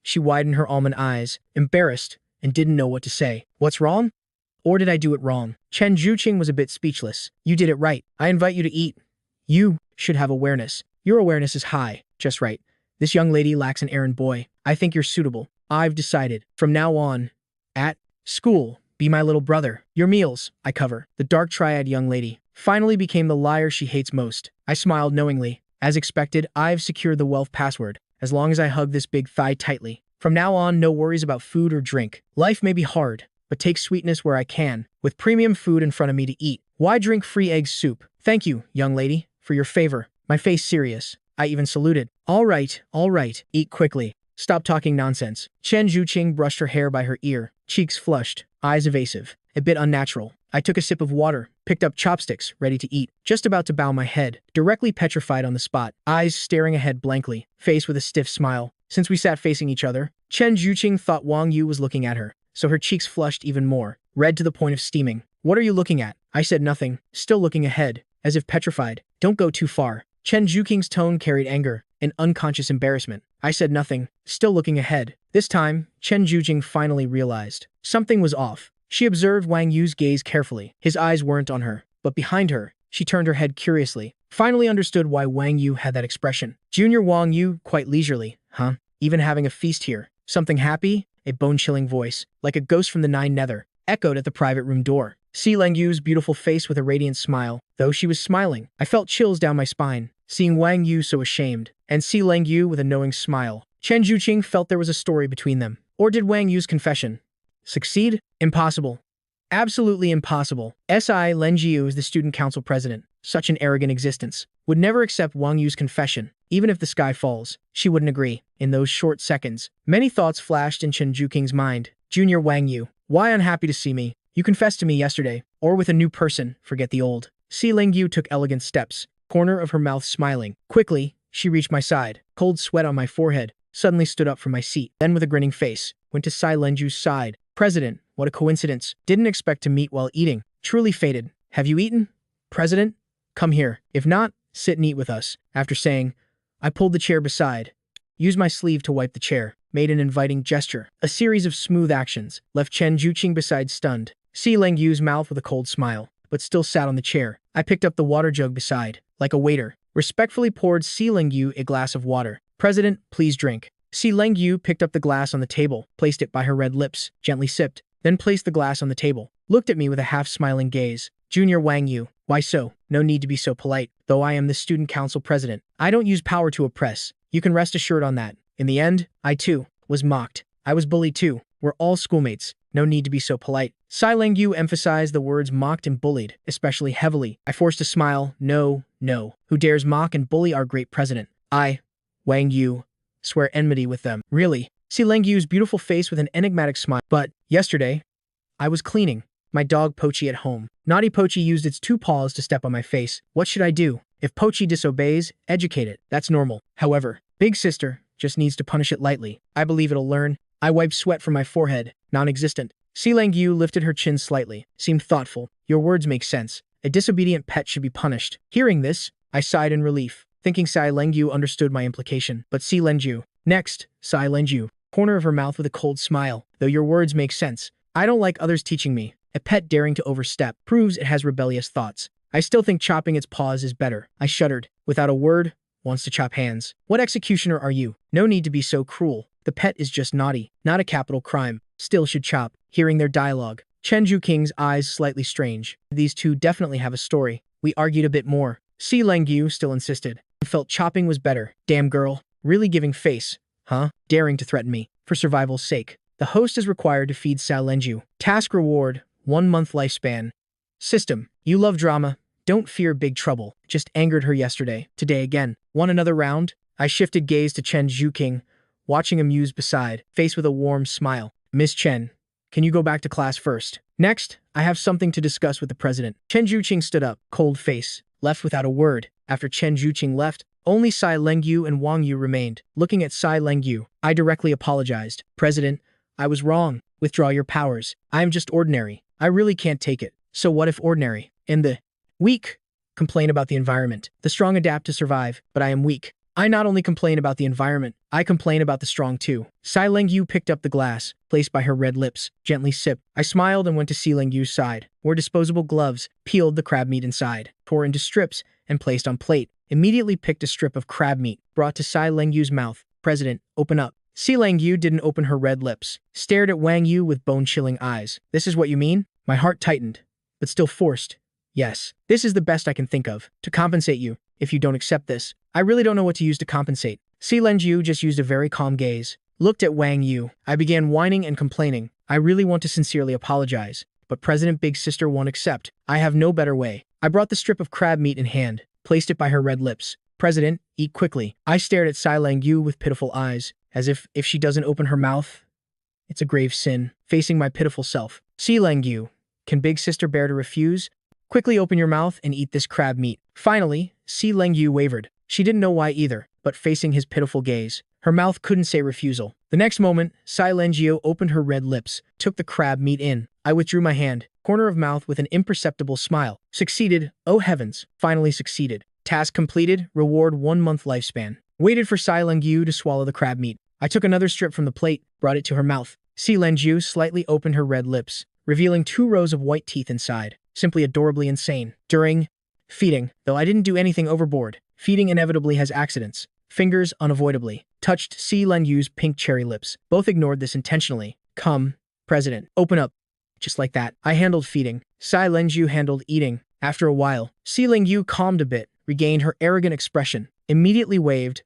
She widened her almond eyes, embarrassed, and didn't know what to say. What's wrong? Or did I do it wrong? Chen Juqing was a bit speechless. You did it right. I invite you to eat. You should have awareness. Your awareness is high. Just right. This young lady lacks an errand boy. I think you're suitable. I've decided. From now on, at school, be my little brother. Your meals, I cover. The dark triad young lady finally became the liar she hates most. I smiled knowingly. As expected, I've secured the wealth password. As long as I hug this big thigh tightly. From now on, no worries about food or drink. Life may be hard, but take sweetness where I can, with premium food in front of me to eat. Why drink free egg soup? Thank you, young lady, for your favor. My face serious. I even saluted. All right. Eat quickly. Stop talking nonsense. Chen Juqing brushed her hair by her ear, cheeks flushed, eyes evasive, a bit unnatural. I took a sip of water, picked up chopsticks, ready to eat, just about to bow my head, directly petrified on the spot, eyes staring ahead blankly, face with a stiff smile. Since we sat facing each other, Chen Juqing thought Wang Yu was looking at her, so her cheeks flushed even more, red to the point of steaming. What are you looking at? I said nothing, still looking ahead, as if petrified. Don't go too far. Chen Juqing's tone carried anger and unconscious embarrassment. I said nothing, still looking ahead. This time, Chen Juqing finally realized something was off. She observed Wang Yu's gaze carefully. His eyes weren't on her, but behind her. She turned her head curiously, finally understood why Wang Yu had that expression. Junior Wang Yu, quite leisurely, huh? Even having a feast here. Something happy? A bone-chilling voice, like a ghost from the Nine Nether, echoed at the private room door. See Lang Yu's beautiful face with a radiant smile. Though she was smiling, I felt chills down my spine, seeing Wang Yu so ashamed, and see Lang Yu with a knowing smile. Chen Zhuqing felt there was a story between them. Or did Wang Yu's confession succeed? Impossible. Absolutely impossible. Si Lenjiu is the student council president. Such an arrogant existence. Would never accept Wang Yu's confession. Even if the sky falls, she wouldn't agree. In those short seconds, many thoughts flashed in Chen Zhuqing's mind. Junior Wang Yu, why unhappy to see me? You confessed to me yesterday. Or with a new person, forget the old. Si Lengyu took elegant steps, corner of her mouth smiling. Quickly, she reached my side. Cold sweat on my forehead. Suddenly stood up from my seat. Then with a grinning face, went to Si Lenju's side. President, what a coincidence. Didn't expect to meet while eating. Truly fated. Have you eaten? President, come here. If not, sit and eat with us. After saying, I pulled the chair beside. Used my sleeve to wipe the chair. Made an inviting gesture. A series of smooth actions left Chen Zhuqing beside stunned. Si Lengyu's mouth with a cold smile, but still sat on the chair. I picked up the water jug beside, like a waiter. Respectfully poured Si Lengyu a glass of water. President, please drink. Si Lengyu picked up the glass on the table, placed it by her red lips, gently sipped, then placed the glass on the table. Looked at me with a half-smiling gaze. Junior Wang Yu, why so? No need to be so polite. Though I am the student council president, I don't use power to oppress. You can rest assured on that. In the end, I too was mocked. I was bullied too. We're all schoolmates. No need to be so polite. Si Lengyu emphasized the words mocked and bullied, especially heavily. I forced a smile. No, no. Who dares mock and bully our great president? I, Wang Yu, swear enmity with them. Really? Si Lengyu's beautiful face with an enigmatic smile. But, yesterday, I was cleaning my dog Pochi at home. Naughty Pochi used its 2 paws to step on my face. What should I do? If Pochi disobeys, educate it. That's normal. However, big sister just needs to punish it lightly. I believe it'll learn. I wiped sweat from my forehead. Non-existent. Si Lengyu lifted her chin slightly, seemed thoughtful. Your words make sense. A disobedient pet should be punished. Hearing this, I sighed in relief, thinking Si Lengyu understood my implication. But Si Lengyu. Next, Si Lengyu. Corner of her mouth with a cold smile. Though your words make sense, I don't like others teaching me. A pet daring to overstep proves it has rebellious thoughts. I still think chopping its paws is better. I shuddered. Without a word, wants to chop hands. What executioner are you? No need to be so cruel. The pet is just naughty, not a capital crime. Still should chop. Hearing their dialogue, Chen Zhuqing's eyes slightly strange. These two definitely have a story. We argued a bit more. Si Lengyu still insisted. Felt chopping was better. Damn girl. Really giving face. Huh? Daring to threaten me. For survival's sake. The host is required to feed Si Lengyu. Task reward, 1 month lifespan. System. You love drama. Don't fear big trouble. Just angered her yesterday. Today again. Want another round? I shifted gaze to Chen Zhuqing, watching amused beside, face with a warm smile. Miss Chen, can you go back to class first? Next, I have something to discuss with the president. Chen Zhuqing stood up, cold face, left without a word. After Chen Zhuqing left, only Si Lengyu and Wang Yu remained. Looking at Si Lengyu, I directly apologized. President, I was wrong. Withdraw your powers. I am just ordinary. I really can't take it. So what if ordinary? And the weak complain about the environment. The strong adapt to survive, but I am weak. I not only complain about the environment, I complain about the strong too. Si Lengyu picked up the glass, placed by her red lips, gently sipped. I smiled and went to Si Lengyu's side, wore disposable gloves, peeled the crab meat inside, tore into strips, and placed on plate. Immediately picked a strip of crab meat, brought to Si Lengyu's mouth. President, open up. Si Lengyu didn't open her red lips, stared at Wang Yu with bone-chilling eyes. This is what you mean? My heart tightened, but still forced. Yes, this is the best I can think of, to compensate you, if you don't accept this. I really don't know what to use to compensate. Si Lengyu just used a very calm gaze, looked at Wang Yu. I began whining and complaining. I really want to sincerely apologize, but President Big Sister won't accept. I have no better way. I brought the strip of crab meat in hand, placed it by her red lips. President, eat quickly. I stared at Si Lengyu with pitiful eyes, as if she doesn't open her mouth, it's a grave sin. Facing my pitiful self. Si Lengyu, can Big Sister bear to refuse? Quickly open your mouth and eat this crab meat. Finally, Si Lengyu wavered. She didn't know why either, but facing his pitiful gaze, her mouth couldn't say refusal. The next moment, Si Lengyu opened her red lips, took the crab meat in. I withdrew my hand, corner of mouth with an imperceptible smile. Succeeded, oh heavens, finally succeeded. Task completed, reward 1 month lifespan. Waited for Si Lengyu to swallow the crab meat. I took another strip from the plate, brought it to her mouth. Si Lengyu slightly opened her red lips, revealing 2 rows of white teeth inside. Simply adorably insane. During feeding, though I didn't do anything overboard, feeding inevitably has accidents. Fingers unavoidably touched Si Lengyu's pink cherry lips. Both ignored this intentionally. Come, President, open up. Just like that. I handled feeding. Si Lengyu handled eating. After a while, Si Lengyu calmed a bit, regained her arrogant expression, immediately waved.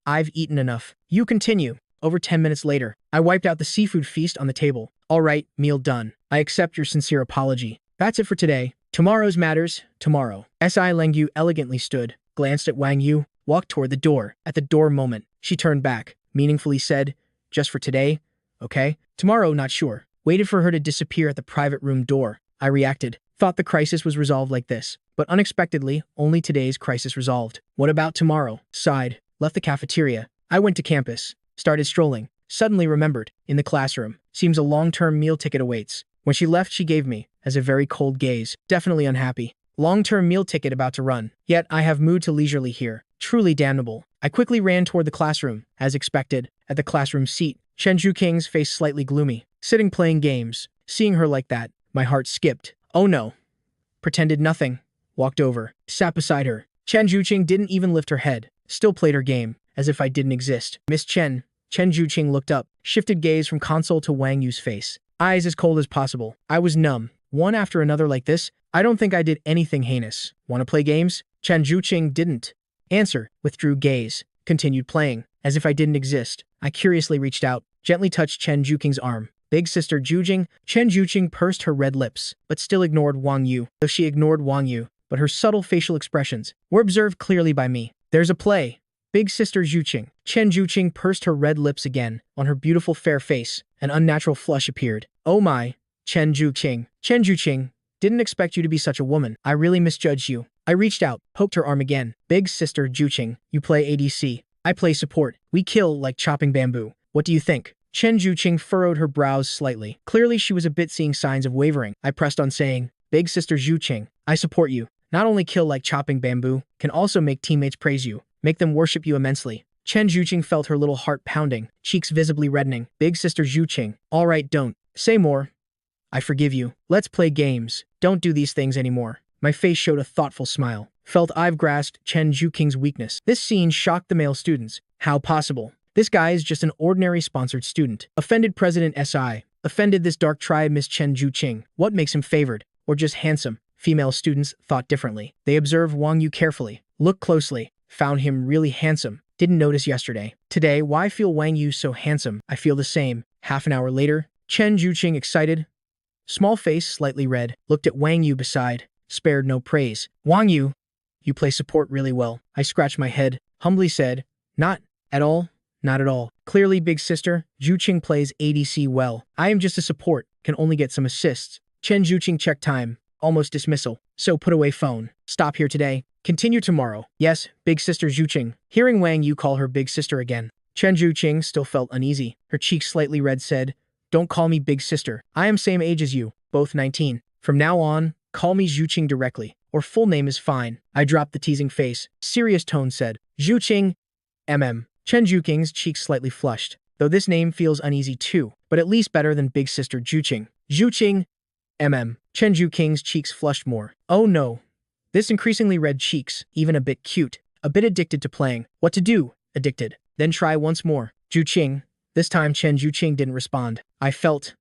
I've eaten enough. You continue. Over 10 minutes later, I wiped out the seafood feast on the table. All right, meal done. I accept your sincere apology. That's it for today. Tomorrow's matters, tomorrow. S.I. Lengyu elegantly stood, glanced at Wang Yu, walked toward the door. At the door moment, she turned back, meaningfully said, just for today, okay? Tomorrow, not sure. Waited for her to disappear at the private room door. I reacted. Thought the crisis was resolved like this. But unexpectedly, only today's crisis resolved. What about tomorrow? Sighed. Left the cafeteria. I went to campus. Started strolling. Suddenly remembered. In the classroom. Seems a long-term meal ticket awaits. When she left, she gave me, as a very cold gaze. Definitely unhappy. Long-term meal ticket about to run. Yet I have mood to leisurely here. Truly damnable. I quickly ran toward the classroom. As expected, at the classroom seat, Chen Zhuking's face slightly gloomy. Sitting playing games. Seeing her like that, my heart skipped. Oh no. Pretended nothing. Walked over. Sat beside her. Chen Zhuqing didn't even lift her head. Still played her game, as if I didn't exist. Miss Chen. Chen Zhuqing looked up, shifted gaze from console to Wang Yu's face. Eyes as cold as possible. I was numb. One after another like this, I don't think I did anything heinous. Want to play games? Chen Zhuqing didn't answer, withdrew gaze, continued playing, as if I didn't exist. I curiously reached out, gently touched Chen Zhuqing's arm. Big sister Zhujing. Chen Zhuqing pursed her red lips, but still ignored Wang Yu. Though she ignored Wang Yu, but her subtle facial expressions were observed clearly by me. There's a play. Big sister Zhuqing. Chen Zhuqing pursed her red lips again. On her beautiful fair face, an unnatural flush appeared. Oh my. Chen Zhuqing. Chen Zhuqing. Didn't expect you to be such a woman. I really misjudged you. I reached out, poked her arm again. Big sister Zhuqing. You play ADC. I play support. We kill like chopping bamboo. What do you think? Chen Zhuqing furrowed her brows slightly. Clearly she was a bit seeing signs of wavering. I pressed on saying, Big sister Zhuqing, I support you. Not only kill like chopping bamboo, can also make teammates praise you. Make them worship you immensely. Chen Zhuqing felt her little heart pounding, cheeks visibly reddening. Big sister Zhuqing. All right, don't say more. I forgive you. Let's play games. Don't do these things anymore. My face showed a thoughtful smile. Felt I've grasped Chen Zhuking's weakness. This scene shocked the male students. How possible? This guy is just an ordinary sponsored student. Offended President SI. Offended this dark tribe Miss Chen Zhuqing. What makes him favored? Or just handsome? Female students thought differently. They observed Wang Yu carefully. Looked closely. Found him really handsome. Didn't notice yesterday. Today, why feel Wang Yu so handsome? I feel the same. Half an hour later, Chen Zhuqing excited. Small face, slightly red. Looked at Wang Yu beside. Spared no praise. Wang Yu, you play support really well. I scratched my head. Humbly said, not at all. Not at all. Clearly, big sister, Zhuqing plays ADC well. I am just a support, can only get some assists. Chen Zhuqing check time. Almost dismissal. So put away phone. Stop here today. Continue tomorrow. Yes, big sister Zhuqing. Hearing Wang Yu call her big sister again. Chen Zhuqing still felt uneasy. Her cheeks slightly red said, don't call me big sister. I am same age as you, both 19. From now on, call me Zhuqing directly, or full name is fine. I dropped the teasing face. Serious tone said, Zhuqing, Chen Zhuqing's cheeks slightly flushed, though this name feels uneasy too, but at least better than big sister Zhuqing. Zhuqing, Chen Zhuqing's cheeks flushed more. Oh no. This increasingly red cheeks, even a bit cute, a bit addicted to playing. What to do? Addicted. Then try once more. Zhuqing. This time Chen Zhuqing didn't respond. I felt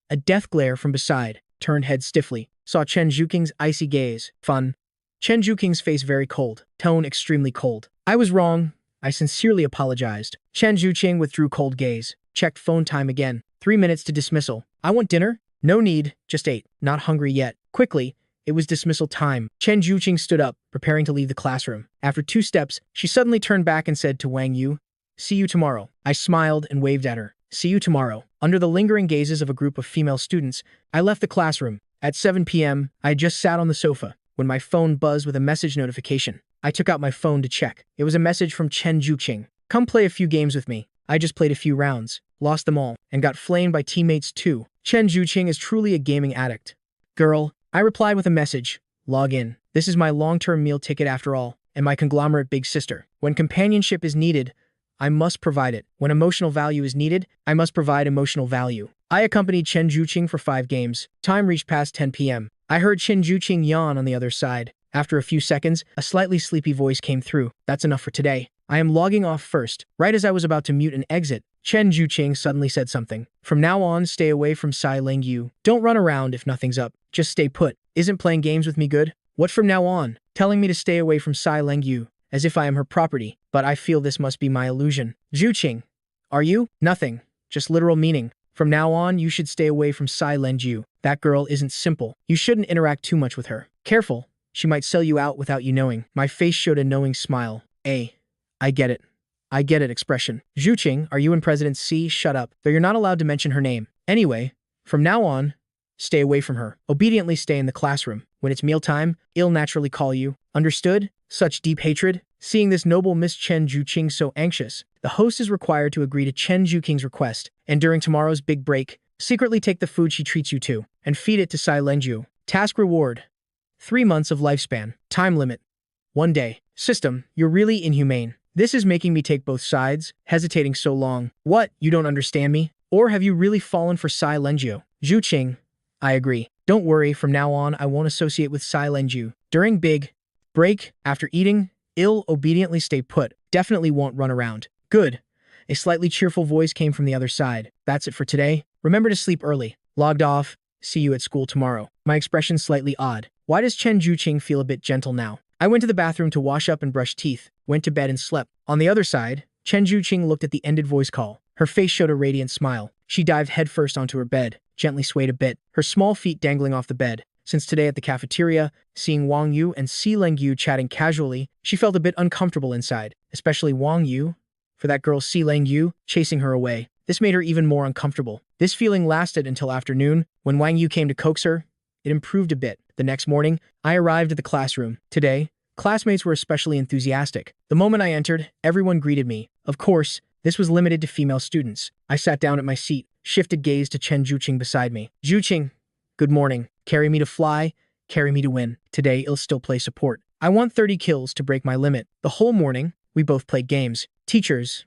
a death glare from beside, turned head stiffly, saw Chen Zhuqing's icy gaze. Fun. Chen Zhuqing's face very cold, tone extremely cold. I was wrong. I sincerely apologized. Chen Zhuqing withdrew cold gaze. Checked phone time again. 3 minutes to dismissal. I want dinner? No need. Just ate. Not hungry yet. Quickly. It was dismissal time. Chen Zhuqing stood up, preparing to leave the classroom. After 2 steps, she suddenly turned back and said to Wang Yu, see you tomorrow. I smiled and waved at her. See you tomorrow. Under the lingering gazes of a group of female students, I left the classroom. At 7 p.m., I had just sat on the sofa when my phone buzzed with a message notification. I took out my phone to check. It was a message from Chen Zhuqing. Come play a few games with me. I just played a few rounds, lost them all, and got flamed by teammates too. Chen Zhuqing is truly a gaming addict. Girl, I replied with a message. Log in. This is my long-term meal ticket after all, and my conglomerate big sister. When companionship is needed, I must provide it. When emotional value is needed, I must provide emotional value. I accompanied Chen Zhuqing for 5 games. Time reached past 10 p.m. I heard Chen Zhuqing yawn on the other side. After a few seconds, a slightly sleepy voice came through. That's enough for today. I am logging off first. Right as I was about to mute and exit, Chen Zhuqing suddenly said something. From now on, stay away from Sai Lengyu. Don't run around if nothing's up. Just stay put. Isn't playing games with me good? What from now on? Telling me to stay away from Sai Lengyu, as if I am her property. But I feel this must be my illusion. Zhuqing. Are you? Nothing. Just literal meaning. From now on, you should stay away from Sai Lenju. That girl isn't simple. You shouldn't interact too much with her. Careful. She might sell you out without you knowing. My face showed a knowing smile. I get it. I get it expression. Zhuqing, are you in President C? Shut up. Though you're not allowed to mention her name. Anyway, from now on, stay away from her. Obediently stay in the classroom. When it's mealtime, I'll naturally call you. Understood? Such deep hatred? Seeing this noble Miss Chen Zhuqing so anxious, the host is required to agree to Chen Zhuqing's request, and during tomorrow's big break, secretly take the food she treats you to, and feed it to Sai Lenju. Task reward. 3 months of lifespan. Time limit. 1 day. System, you're really inhumane. This is making me take both sides, hesitating so long. What, you don't understand me? Or have you really fallen for Sai Lenju? Zhuqing, I agree. Don't worry, from now on I won't associate with Sai Lenju. During big break, after eating, I'll obediently stay put. Definitely won't run around. Good. A slightly cheerful voice came from the other side. That's it for today. Remember to sleep early. Logged off. See you at school tomorrow. My expression slightly odd. Why does Chen Zhuqing feel a bit gentle now? I went to the bathroom to wash up and brush teeth, went to bed and slept. On the other side, Chen Zhuqing looked at the ended voice call. Her face showed a radiant smile. She dived headfirst onto her bed, gently swayed a bit, her small feet dangling off the bed. Since today at the cafeteria, seeing Wang Yu and Si Lengyu chatting casually, she felt a bit uncomfortable inside, especially Wang Yu. For that girl Si Lengyu, chasing her away. This made her even more uncomfortable. This feeling lasted until afternoon. When Wang Yu came to coax her, it improved a bit. The next morning, I arrived at the classroom. Today, classmates were especially enthusiastic. The moment I entered, everyone greeted me. Of course, this was limited to female students. I sat down at my seat, shifted gaze to Chen Zhuqing beside me. Zhuqing, good morning. Carry me to fly, carry me to win. Today, I'll still play support. I want 30 kills to break my limit. The whole morning, we both played games. Teachers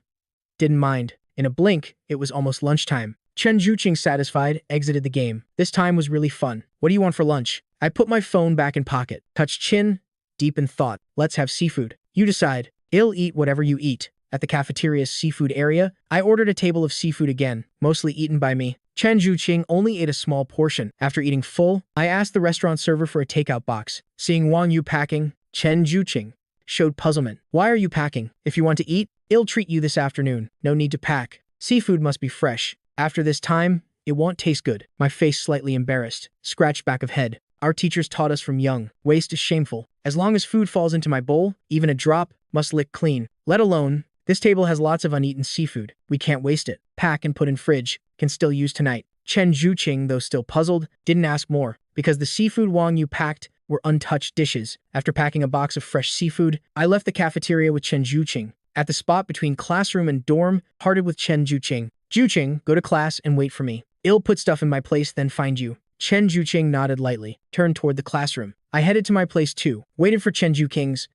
didn't mind. In a blink, it was almost lunchtime. Chen Zhuqing, satisfied, exited the game. This time was really fun. What do you want for lunch? I put my phone back in pocket, touched chin, deep in thought. Let's have seafood. You decide. I'll eat whatever you eat. At the cafeteria's seafood area, I ordered a table of seafood again, mostly eaten by me. Chen Zhuqing only ate a small portion. After eating full, I asked the restaurant server for a takeout box. Seeing Wang Yu packing, Chen Zhuqing showed puzzlement. Why are you packing? If you want to eat, I'll treat you this afternoon. No need to pack. Seafood must be fresh. After this time, it won't taste good. My face slightly embarrassed. Scratched back of head. Our teachers taught us from young. Waste is shameful. As long as food falls into my bowl, even a drop, must lick clean. Let alone, this table has lots of uneaten seafood. We can't waste it. Pack and put in fridge. Can still use tonight. Chen Zhuqing, though still puzzled, didn't ask more, because the seafood Wang Yu packed were untouched dishes. After packing a box of fresh seafood, I left the cafeteria with Chen Zhuqing. At the spot between classroom and dorm, parted with Chen Zhuqing. Zhuqing, go to class and wait for me. I'll put stuff in my place, then find you. Chen Zhuqing nodded lightly, turned toward the classroom. I headed to my place too, waited for Chen Zhuqing's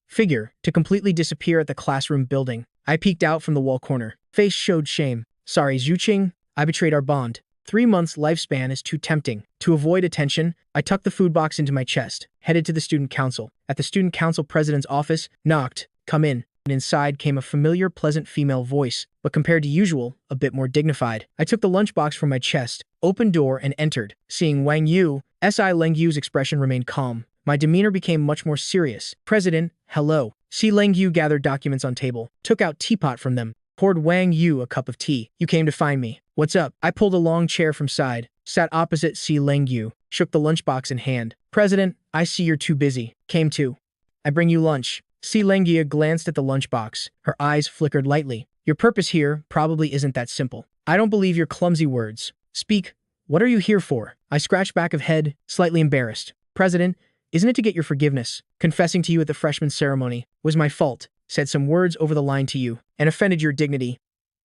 figure to completely disappear at the classroom building. I peeked out from the wall corner. Face showed shame. Sorry, Zhuqing, I betrayed our bond. 3 months lifespan is too tempting. To avoid attention, I tucked the food box into my chest, headed to the student council. At the student council president's office, knocked. Come in. And inside came a familiar, pleasant female voice, but compared to usual, a bit more dignified. I took the lunchbox from my chest, opened door, and entered. Seeing Wang Yu, Si Lengyu's expression remained calm. My demeanor became much more serious. President, hello. Si Lengyu gathered documents on table, took out teapot from them, poured Wang Yu a cup of tea. You came to find me. What's up? I pulled a long chair from side, sat opposite Si Lengyu, shook the lunchbox in hand. President, I see you're too busy. Came to. I bring you lunch. Si Lengyu glanced at the lunchbox. Her eyes flickered lightly. Your purpose here probably isn't that simple. I don't believe your clumsy words. Speak. What are you here for? I scratched back of head, slightly embarrassed. President, isn't it to get your forgiveness? Confessing to you at the freshman ceremony was my fault. Said some words over the line to you and offended your dignity.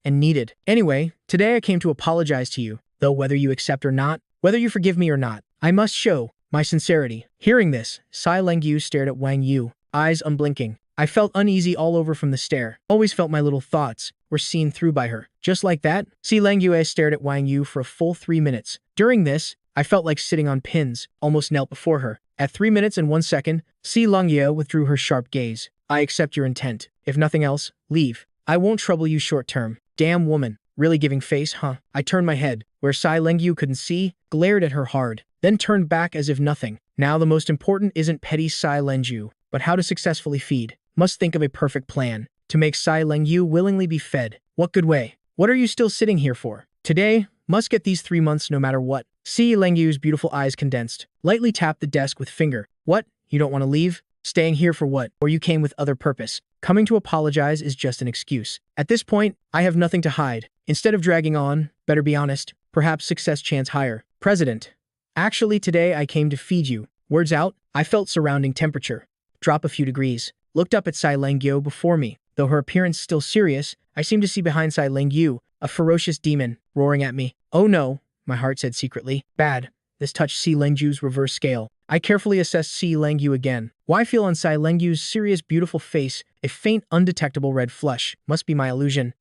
And needed. Anyway, today I came to apologize to you, though whether you accept or not, whether you forgive me or not, I must show my sincerity. Hearing this, Sai Lengyu stared at Wang Yu, eyes unblinking. I felt uneasy all over from the stare. Always felt my little thoughts were seen through by her. Just like that, Si Lengyu stared at Wang Yu for a full 3 minutes. During this, I felt like sitting on pins, almost knelt before her. At 3 minutes and 1 second, Si Lengyu withdrew her sharp gaze. I accept your intent. If nothing else, leave. I won't trouble you short term. Damn woman. Really giving face, huh? I turned my head, where Sai Lengyu couldn't see, glared at her hard, then turned back as if nothing. Now the most important isn't petty Sai Lengyu, but how to successfully feed. Must think of a perfect plan to make Sai Lengyu willingly be fed. What good way? What are you still sitting here for? Today, must get these 3 months no matter what. Si Lengyu's beautiful eyes condensed, lightly tapped the desk with finger. What? You don't want to leave? Staying here for what? Or you came with other purpose? Coming to apologize is just an excuse. At this point, I have nothing to hide. Instead of dragging on, better be honest, perhaps success chance higher. President. Actually, today I came to feed you. Words out, I felt surrounding temperature drop a few degrees. Looked up at Sai Lengyu before me. Though her appearance still serious, I seemed to see behind Sai Lengyu a ferocious demon roaring at me. Oh no, my heart said secretly. Bad. This touched Si Lengyu's reverse scale. I carefully assessed Si Lengyu again. Why feel on Sai Lengyu's serious, beautiful face a faint, undetectable red flush? Must be my illusion.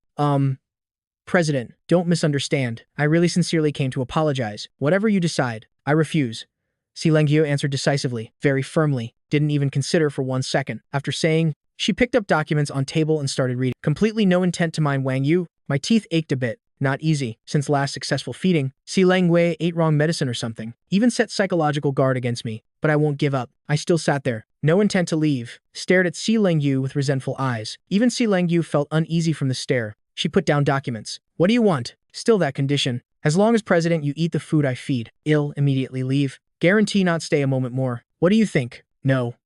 President, don't misunderstand. I really sincerely came to apologize. Whatever you decide, I refuse. Si Lengyu answered decisively, very firmly, didn't even consider for 1 second. After saying, she picked up documents on table and started reading. Completely no intent to mind Wang Yu. My teeth ached a bit. Not easy. Since last successful feeding, Si Lengwei ate wrong medicine or something. Even set psychological guard against me. But I won't give up. I still sat there. No intent to leave. Stared at Si Lengyu with resentful eyes. Even Si Lengyu felt uneasy from the stare. She put down documents. What do you want? Still that condition. As long as president you eat the food I feed. Immediately leave. Guarantee not stay a moment more. What do you think? No.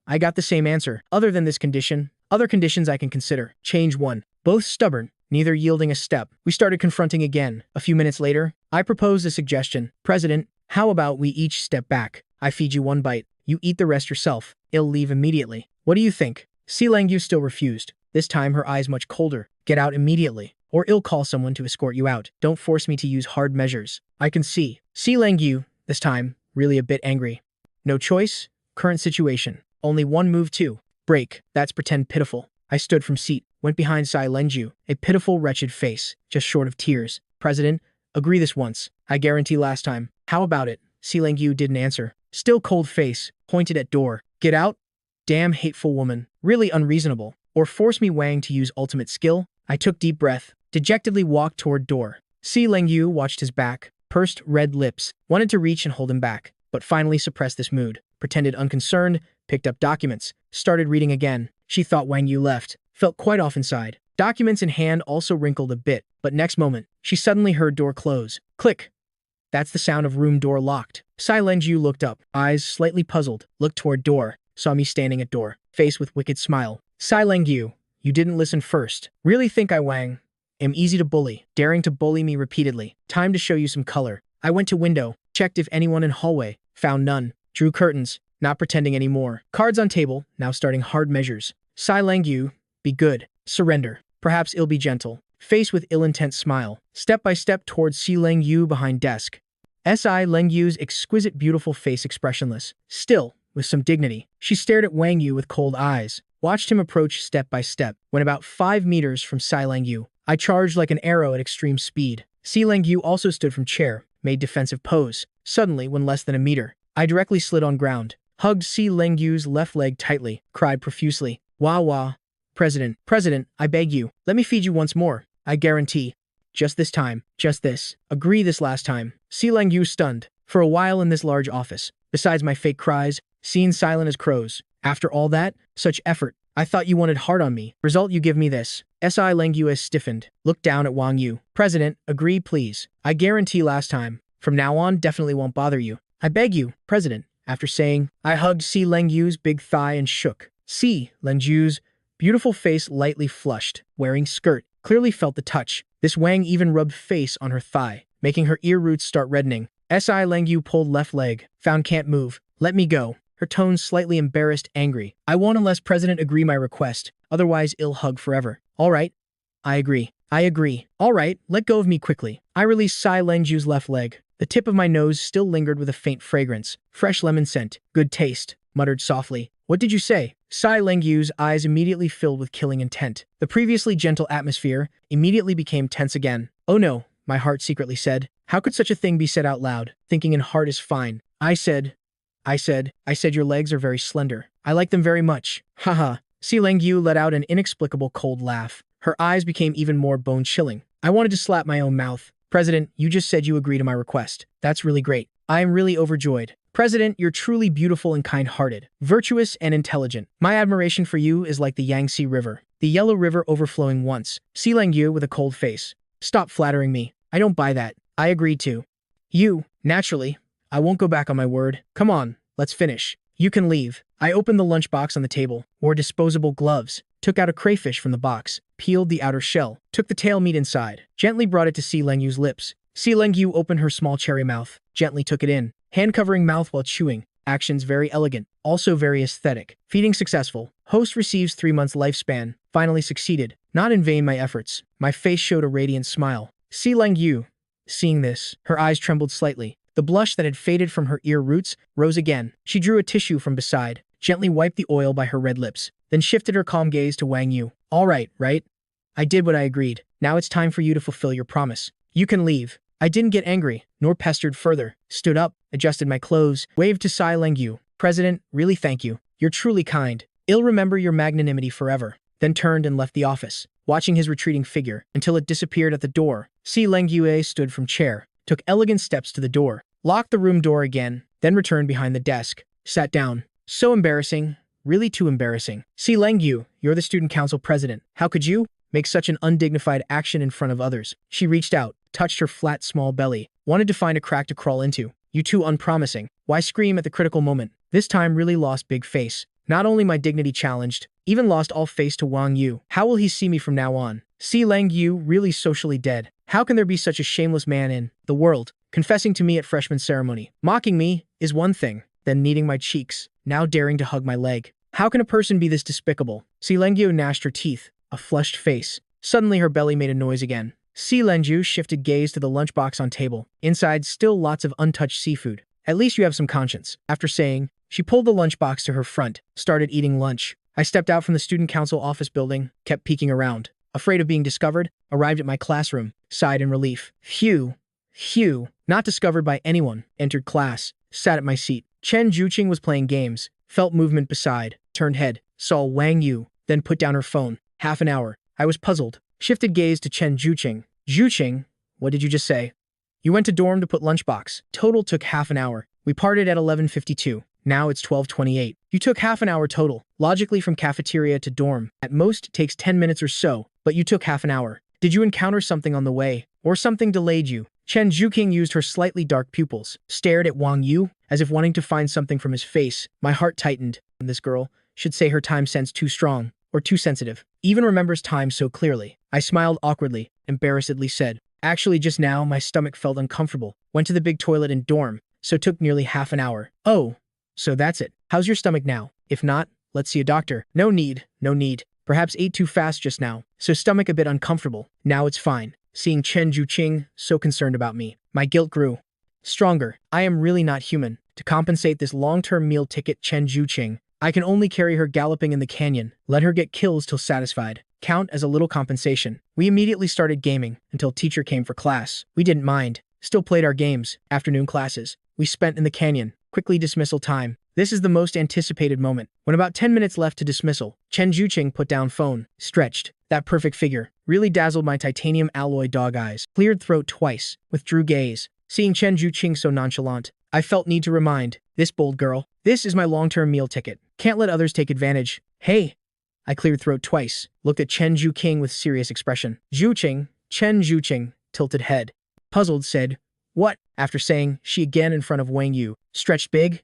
I got the same answer. Other than this condition, other conditions I can consider. Change 1. Both stubborn, neither yielding a step. We started confronting again. A few minutes later, I proposed a suggestion. President, how about we each step back? I feed you 1 bite. You eat the rest yourself. Leave immediately. What do you think? Si Lengyu still refused. This time her eyes much colder. Get out immediately. Or call someone to escort you out. Don't force me to use hard measures. I can see. Si Lengyu, this time, really a bit angry. No choice. Current situation. Only 1 move too. Break. That's pretend pitiful. I stood from seat, went behind Sai Lengyu, a pitiful, wretched face, just short of tears. President, agree this once. I guarantee last time. How about it? Si Lengyu didn't answer. Still cold face, pointed at door. Get out? Damn hateful woman. Really unreasonable. Or force me Wang to use ultimate skill? I took deep breath, dejectedly walked toward door. Si Lengyu watched his back, pursed red lips, wanted to reach and hold him back, but finally suppressed this mood. Pretended unconcerned, picked up documents, started reading again. She thought Wang Yu left, felt quite off inside. Documents in hand also wrinkled a bit, but next moment, she suddenly heard door close. Click. That's the sound of room door locked. Sai Lengyu looked up, eyes slightly puzzled, looked toward door, saw me standing at door, face with wicked smile. Sai Lengyu, you didn't listen first. Really think I Wang am easy to bully, daring to bully me repeatedly. Time to show you some color. I went to window, checked if anyone in hallway, found none. Drew curtains, not pretending anymore. Cards on table, now starting hard measures. Sai Lengyu, be good. Surrender. Perhaps be gentle. Face with ill-intent smile. Step by step towards Si Lengyu behind desk. Si Lengyu's exquisite beautiful face expressionless. Still, with some dignity. She stared at Wang Yu with cold eyes. Watched him approach step by step. When about 5 meters from Sai Lengyu, I charged like an arrow at extreme speed. Si Lengyu also stood from chair, made defensive pose. Suddenly, when less than a meter, I directly slid on ground, hugged Si Lengyu's left leg tightly, cried profusely. Wah wah. President, I beg you, let me feed you once more. I guarantee. Just this time, just this. Agree this last time. Si Lengyu stunned. For a while in this large office, besides my fake cries, seen silent as crows. After all that, such effort. I thought you wanted hard on me. Result you give me this. Si Lengyu has stiffened. Looked down at Wang Yu. President, agree please. I guarantee last time. From now on, definitely won't bother you. I beg you, President. After saying, I hugged Si Lengyu's big thigh and shook. Si Lengyu's beautiful face lightly flushed, wearing skirt, clearly felt the touch. This Wang even rubbed face on her thigh, making her ear roots start reddening. Si Lengyu pulled left leg, found can't move. Let me go. Her tone slightly embarrassed, angry. I won't unless President agree my request, otherwise hug forever. All right. I agree. All right, let go of me quickly. I released Sai Lengyu's left leg. The tip of my nose still lingered with a faint fragrance. Fresh lemon scent. Good taste. Muttered softly. What did you say? Sai Lengyu's eyes immediately filled with killing intent. The previously gentle atmosphere immediately became tense again. Oh no, my heart secretly said. How could such a thing be said out loud? Thinking in heart is fine. I said your legs are very slender. I like them very much. Haha. Si Lengyu let out an inexplicable cold laugh. Her eyes became even more bone-chilling. I wanted to slap my own mouth. President, you just said you agree to my request. That's really great. I am really overjoyed. President, you're truly beautiful and kind-hearted, virtuous and intelligent. My admiration for you is like the Yangtze River, the Yellow River overflowing once. Si Lengyu with a cold face. Stop flattering me. I don't buy that. I agreed to. Naturally. I won't go back on my word. Come on, let's finish. You can leave. I opened the lunchbox on the table, wore disposable gloves, took out a crayfish from the box, peeled the outer shell, took the tail meat inside, gently brought it to Si Lengyu's lips. Si Lengyu opened her small cherry mouth, gently took it in, hand covering mouth while chewing. Actions very elegant, also very aesthetic. Feeding successful. Host receives 3 months lifespan. Finally succeeded. Not in vain my efforts. My face showed a radiant smile. Si Lengyu. Seeing this, her eyes trembled slightly. The blush that had faded from her ear roots rose again. She drew a tissue from beside, gently wiped the oil by her red lips, then shifted her calm gaze to Wang Yu. All right, right? I did what I agreed. Now it's time for you to fulfill your promise. You can leave. I didn't get angry, nor pestered further. Stood up, adjusted my clothes, waved to Sai Lengyu. President, really thank you. You're truly kind. I'll remember your magnanimity forever. Then turned and left the office, watching his retreating figure until it disappeared at the door. Si Lengyue stood from chair, took elegant steps to the door, locked the room door again, then returned behind the desk, sat down. So embarrassing, really too embarrassing. Si Lengyu, you're the student council president. How could you make such an undignified action in front of others? She reached out, touched her flat small belly, wanted to find a crack to crawl into. You too unpromising. Why scream at the critical moment? This time really lost big face. Not only my dignity challenged, even lost all face to Wang Yu. How will he see me from now on? Si Lengyu really socially dead. How can there be such a shameless man in the world? Confessing to me at freshman ceremony. Mocking me is one thing, then kneading my cheeks, now daring to hug my leg. How can a person be this despicable? Si Lengyu gnashed her teeth, a flushed face. Suddenly her belly made a noise again. Si Lengyu shifted gaze to the lunchbox on table. Inside, still lots of untouched seafood. At least you have some conscience. After saying, she pulled the lunchbox to her front, started eating lunch. I stepped out from the student council office building, kept peeking around. Afraid of being discovered, arrived at my classroom, sighed in relief. Phew. Not discovered by anyone. Entered class, sat at my seat. Chen Juqing was playing games, felt movement beside, turned head, saw Wang Yu, then put down her phone. Half an hour. I was puzzled. Shifted gaze to Chen Juqing. Juqing, what did you just say? You went to dorm to put lunchbox. Total took half an hour. We parted at 11:52. Now it's 12:28. You took half an hour total. Logically from cafeteria to dorm. At most takes 10 minutes or so, but you took half an hour. Did you encounter something on the way? Or something delayed you? Chen Juqing used her slightly dark pupils, stared at Wang Yu, as if wanting to find something from his face. My heart tightened. This girl should say her time sense too strong, or too sensitive. Even remembers time so clearly. I smiled awkwardly, embarrassedly said, actually just now my stomach felt uncomfortable. Went to the big toilet in dorm, so took nearly half an hour. Oh, so that's it. How's your stomach now? If not, let's see a doctor. No need. Perhaps ate too fast just now, so stomach a bit uncomfortable. Now it's fine. Seeing Chen Juqing so concerned about me, my guilt grew stronger. I am really not human. To compensate this long-term meal ticket Chen Juqing, I can only carry her galloping in the canyon, let her get kills till satisfied. Count as a little compensation. We immediately started gaming until teacher came for class. We didn't mind. Still played our games. Afternoon classes we spent in the canyon. Quickly dismissal time. This is the most anticipated moment. When about 10 minutes left to dismissal, Chen Juqing put down phone, stretched. That perfect figure really dazzled my titanium alloy dog eyes. Cleared throat twice, withdrew gaze. Seeing Chen Juqing so nonchalant, I felt need to remind, this bold girl, this is my long-term meal ticket. Can't let others take advantage. Hey! I cleared throat twice, looked at Chen Juqing with serious expression. Chen Juqing, tilted head. Puzzled said, what? After saying, she again in front of Wang Yu, stretched big,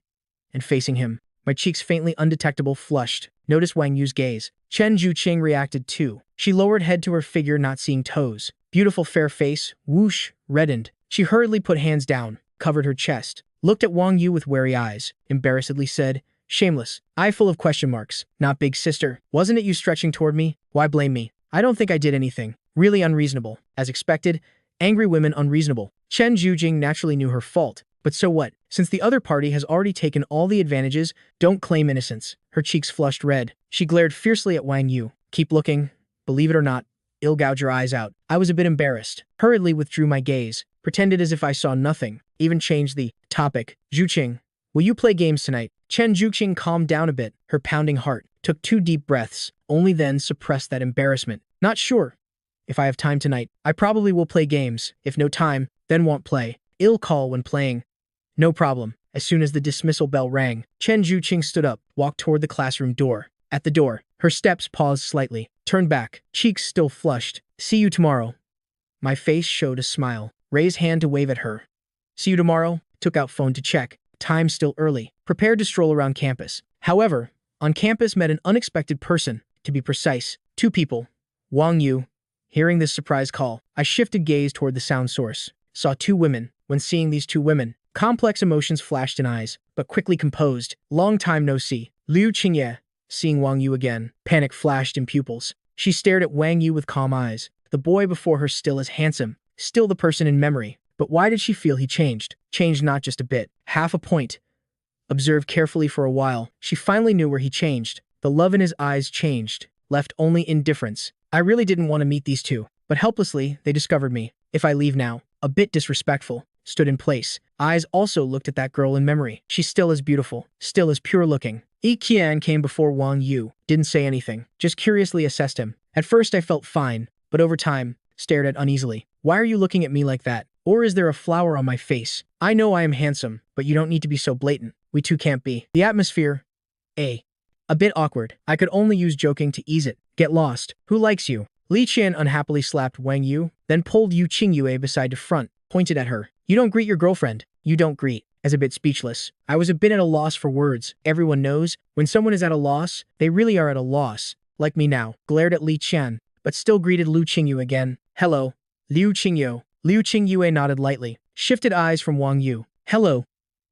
and facing him. My cheeks faintly undetectable flushed. Noticed Wang Yu's gaze. Chen Juqing reacted too. She lowered head to her figure not seeing toes. Beautiful fair face, whoosh, reddened. She hurriedly put hands down, covered her chest, looked at Wang Yu with wary eyes, embarrassedly said, shameless, eye full of question marks. Not big sister. Wasn't it you stretching toward me? Why blame me? I don't think I did anything. Really unreasonable. As expected, angry women unreasonable. Chen Juqing naturally knew her fault. But so what? Since the other party has already taken all the advantages, don't claim innocence. Her cheeks flushed red. She glared fiercely at Wang Yu. Keep looking. Believe it or not, I'll gouge your eyes out. I was a bit embarrassed. Hurriedly withdrew my gaze. Pretended as if I saw nothing. Even changed the topic. Juqing, will you play games tonight? Chen Juqing calmed down a bit. Her pounding heart took 2 deep breaths. Only then suppressed that embarrassment. Not sure. If I have time tonight, I probably will play games. If no time, then won't play. I'll call when playing. No problem. As soon as the dismissal bell rang, Chen Juqing stood up, walked toward the classroom door. At the door, her steps paused slightly, turned back, cheeks still flushed. See you tomorrow. My face showed a smile. Raised hand to wave at her. See you tomorrow. Took out phone to check. Time still early. Prepared to stroll around campus. However, on campus met an unexpected person. To be precise, two people. Wang Yu. Hearing this surprise call, I shifted gaze toward the sound source. Saw two women. When seeing these two women, complex emotions flashed in eyes, but quickly composed. Long time no see. Liu Qingye. Seeing Wang Yu again, panic flashed in pupils. She stared at Wang Yu with calm eyes. The boy before her still as handsome, still the person in memory. But why did she feel he changed? Changed not just a bit, half a point. Observed carefully for a while, she finally knew where he changed. The love in his eyes changed, left only indifference. I really didn't want to meet these two, but helplessly, they discovered me. If I leave now, a bit disrespectful, stood in place. Eyes also looked at that girl in memory. She's still as beautiful, still as pure looking. Yi Qian came before Wang Yu, didn't say anything, just curiously assessed him. At first I felt fine, but over time, stared at uneasily. Why are you looking at me like that? Or is there a flower on my face? I know I am handsome, but you don't need to be so blatant. We two can't be. The atmosphere, a bit awkward. I could only use joking to ease it. Get lost. Who likes you? Li Qian unhappily slapped Wang Yu, then pulled Yu Qingyue beside to front, pointed at her. You don't greet your girlfriend. You don't greet. As a bit speechless. I was a bit at a loss for words. Everyone knows, when someone is at a loss, they really are at a loss. Like me now. Glared at Li Qian, but still greeted Liu Qingyu again. Hello. Liu Qingyu. Liu Qingyue nodded lightly. Shifted eyes from Wang Yu. Hello.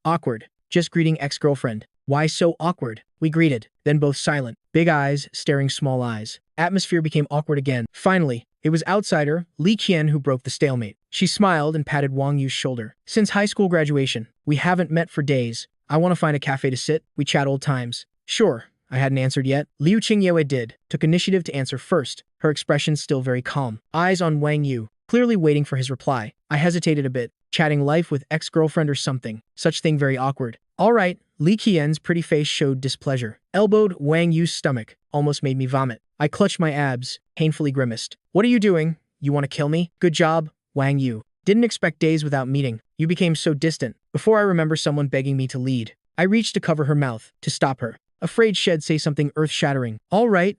Awkward. Just greeting ex-girlfriend. Why so awkward? We greeted, then both silent. Big eyes, staring small eyes. Atmosphere became awkward again. Finally, it was outsider, Li Qian, who broke the stalemate. She smiled and patted Wang Yu's shoulder. Since high school graduation, we haven't met for days. I want to find a cafe to sit. We chat old times. Sure. I hadn't answered yet. Liu Qingyue did. Took initiative to answer first. Her expression still very calm. Eyes on Wang Yu, clearly waiting for his reply. I hesitated a bit. Chatting life with ex-girlfriend or something. Such thing very awkward. All right. Li Qian's pretty face showed displeasure. Elbowed Wang Yu's stomach. Almost made me vomit. I clutched my abs. Painfully grimaced. What are you doing? You want to kill me? Good job, Wang Yu. Didn't expect days without meeting. You became so distant. Before I remember someone begging me to lead. I reached to cover her mouth, to stop her. Afraid she'd say something earth-shattering. All right,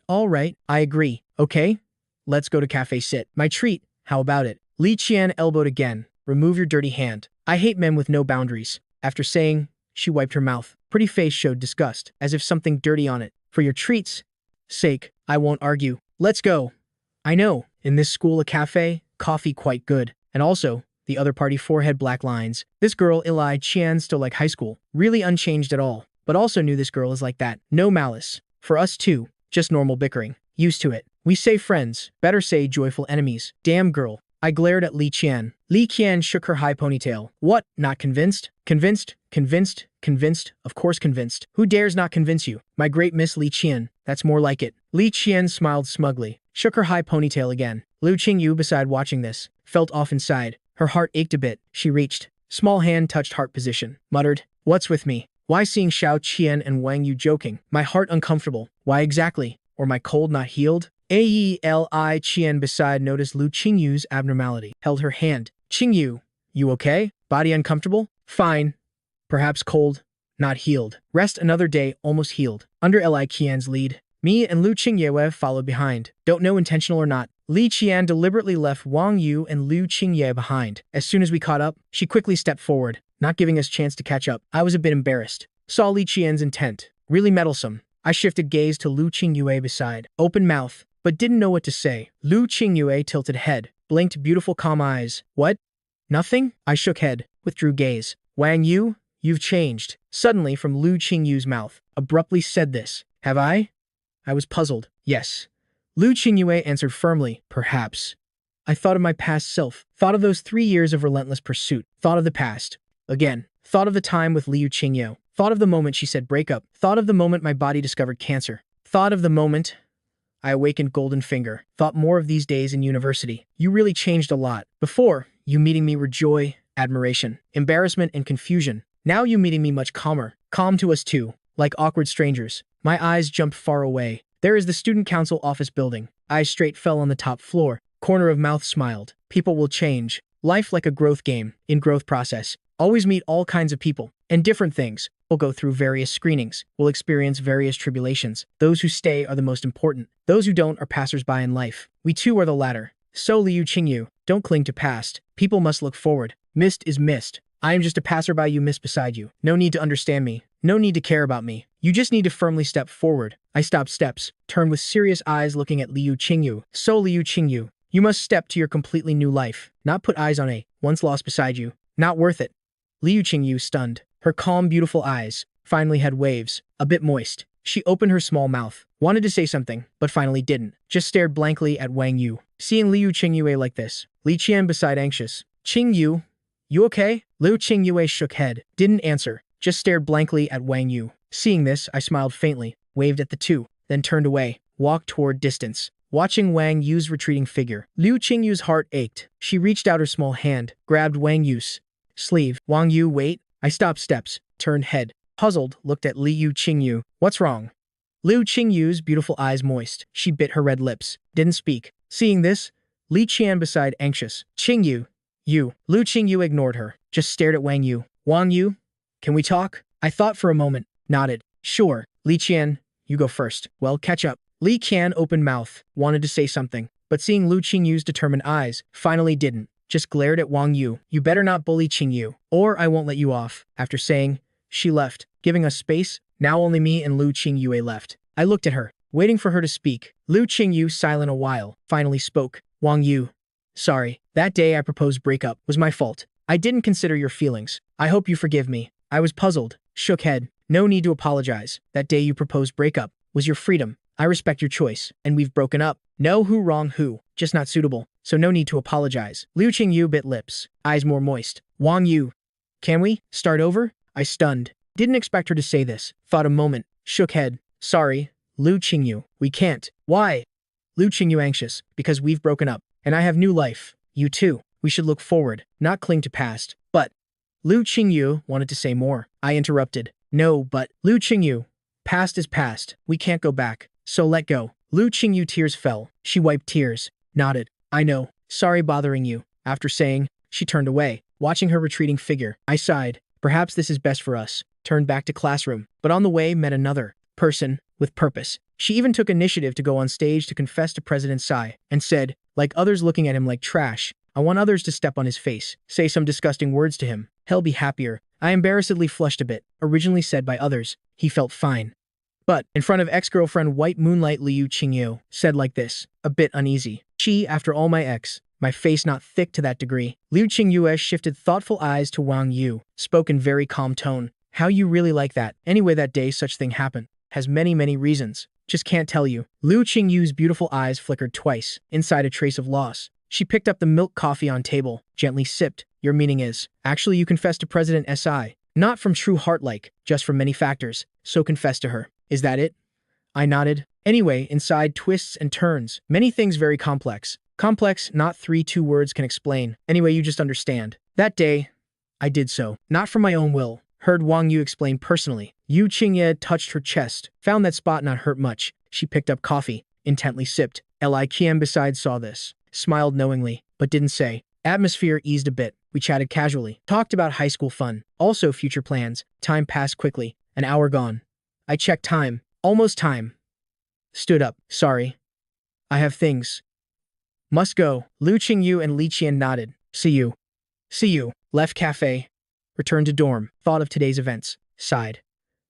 I agree. Okay? Let's go to cafe sit. My treat. How about it? Li Qian elbowed again. Remove your dirty hand. I hate men with no boundaries. After saying, she wiped her mouth. Pretty face showed disgust, as if something dirty on it. For your treat's sake, I won't argue. Let's go. I know, in this school a cafe, coffee quite good. And also, the other party forehead black lines. This girl Li Qian still like high school. Really unchanged at all. But also knew this girl is like that. No malice. For us too, just normal bickering. Used to it. We say friends, better say joyful enemies. Damn girl. I glared at Li Qian. Li Qian shook her high ponytail. What? Not convinced? Convinced? Convinced? Convinced? Of course convinced. Who dares not convince you? My great Miss Li Qian. That's more like it. Li Qian smiled smugly. Shook her high ponytail again. Liu Qingyu, beside watching this, felt off inside. Her heart ached a bit. She reached. Small hand touched heart position. Muttered. What's with me? Why seeing Xiao Qian and Wang Yu joking? My heart uncomfortable. Why exactly? Or my cold not healed? Aeli Qian beside noticed Liu Qingyu's abnormality. Held her hand. Qingyu, you okay? Body uncomfortable? Fine. Perhaps cold. Not healed. Rest another day, almost healed. Under Li Qian's lead. Me and Liu Qingye followed behind. Don't know intentional or not. Li Qian deliberately left Wang Yu and Liu Qingye behind. As soon as we caught up, she quickly stepped forward, not giving us chance to catch up. I was a bit embarrassed. Saw Li Qian's intent. Really meddlesome. I shifted gaze to Liu Qingye beside. Open mouth, but didn't know what to say. Liu Qingye tilted head, blinked beautiful calm eyes. What? Nothing? I shook head, withdrew gaze. Wang Yu, you've changed. Suddenly from Liu Qingyu's mouth, abruptly said this. Have I? I was puzzled. Yes. Liu Qingye answered firmly. Perhaps. I thought of my past self. Thought of those 3 years of relentless pursuit. Thought of the past. Again. Thought of the time with Liu Qingye. Thought of the moment she said break up. Thought of the moment my body discovered cancer. Thought of the moment I awakened golden finger. Thought more of these days in university. You really changed a lot. Before, you meeting me were joy, admiration, embarrassment, and confusion. Now you meeting me much calmer. Calm to us too. Like awkward strangers. My eyes jumped far away. There is the student council office building. Eyes straight fell on the top floor. Corner of mouth smiled. People will change. Life like a growth game. In growth process. Always meet all kinds of people. And different things. We'll go through various screenings. We'll experience various tribulations. Those who stay are the most important. Those who don't are passers-by in life. We too are the latter. So Liu Qingyu, Don't cling to past. People must look forward. Mist is mist. I am just a passerby you miss beside you. No need to understand me. No need to care about me. You just need to firmly step forward. I stopped steps, turned with serious eyes looking at Liu Qingyu. So Liu Qingyu, you must step to your completely new life. Not put eyes on a once lost beside you. Not worth it. Liu Qingyu stunned. Her calm, beautiful eyes finally had waves, a bit moist. She opened her small mouth, wanted to say something, but finally didn't. Just stared blankly at Wang Yu. Seeing Liu Qingyue like this, Li Qian beside anxious. Qingyu, you okay? Liu Qingyue shook head, didn't answer, just stared blankly at Wang Yu. Seeing this, I smiled faintly, waved at the two, then turned away, walked toward distance. Watching Wang Yu's retreating figure, Liu Qingyu's heart ached. She reached out her small hand, grabbed Wang Yu's sleeve. Wang Yu, wait. I stopped steps, turned head. Puzzled, looked at Liu Qingyu. What's wrong? Liu Qingyu's beautiful eyes moist. She bit her red lips, didn't speak. Seeing this, Li Qian beside anxious. Qingyu, you. Liu Qingyu ignored her, just stared at Wang Yu. Wang Yu, can we talk? I thought for a moment, nodded. Sure. Li Qian, you go first. Well, catch up. Li Qian opened mouth, wanted to say something, but seeing Liu Qingyu's determined eyes, finally didn't. Just glared at Wang Yu. You better not bully Qingyu, or I won't let you off. After saying, she left, giving us space. Now only me and Liu Qingyue left. I looked at her, waiting for her to speak. Liu Qingyu, silent a while, finally spoke. Wang Yu, sorry. That day I proposed breakup was my fault. I didn't consider your feelings. I hope you forgive me. I was puzzled, shook head. No need to apologize. That day you proposed breakup was your freedom. I respect your choice, and we've broken up. No who wrong who, just not suitable, so no need to apologize. Liu Qingyu bit lips, eyes more moist. Wang Yu, can we start over? I stunned. Didn't expect her to say this. Thought a moment, shook head. Sorry, Liu Qingyu, we can't. Why? Liu Qingyu anxious, because we've broken up, and I have new life. You too. We should look forward, not cling to past. But Liu Qingyu wanted to say more. I interrupted. No, but Liu Qingyu, past is past. We can't go back. So let go. Liu Qingyu tears fell. She wiped tears, nodded. I know. Sorry bothering you. After saying, she turned away, watching her retreating figure. I sighed. Perhaps this is best for us. Turned back to classroom, but on the way met another person with purpose. She even took initiative to go on stage to confess to President Tsai and said, like others looking at him like trash, I want others to step on his face, say some disgusting words to him. He'll be happier. I embarrassedly flushed a bit, originally said by others. He felt fine. But, in front of ex-girlfriend White Moonlight Liu Qingyu, said like this, a bit uneasy. She, after all my ex, my face not thick to that degree. Liu Qingyue shifted thoughtful eyes to Wang Yu, spoke in very calm tone. How you really like that? Anyway, that day such thing happened. Has many, many reasons. Just can't tell you. Liu Qingyu's beautiful eyes flickered twice, inside a trace of loss. She picked up the milk coffee on table, gently sipped. Your meaning is, actually you confessed to President SI. Not from true heart like, just from many factors. So confess to her. Is that it? I nodded. Anyway, inside twists and turns. Many things very complex. Complex, not two words can explain. Anyway, you just understand. That day, I did so. Not from my own will. Heard Wang Yu explain personally. Yu Qingye touched her chest, found that spot not hurt much. She picked up coffee, intently sipped. Li Qian beside saw this, smiled knowingly, but didn't say. Atmosphere eased a bit. We chatted casually, talked about high school fun, also future plans. Time passed quickly, an hour gone. I checked time, almost time. Stood up, sorry. I have things. Must go. Liu Qingyu and Li Qian nodded. See you. See you. Left cafe. Returned to dorm. Thought of today's events. Sighed.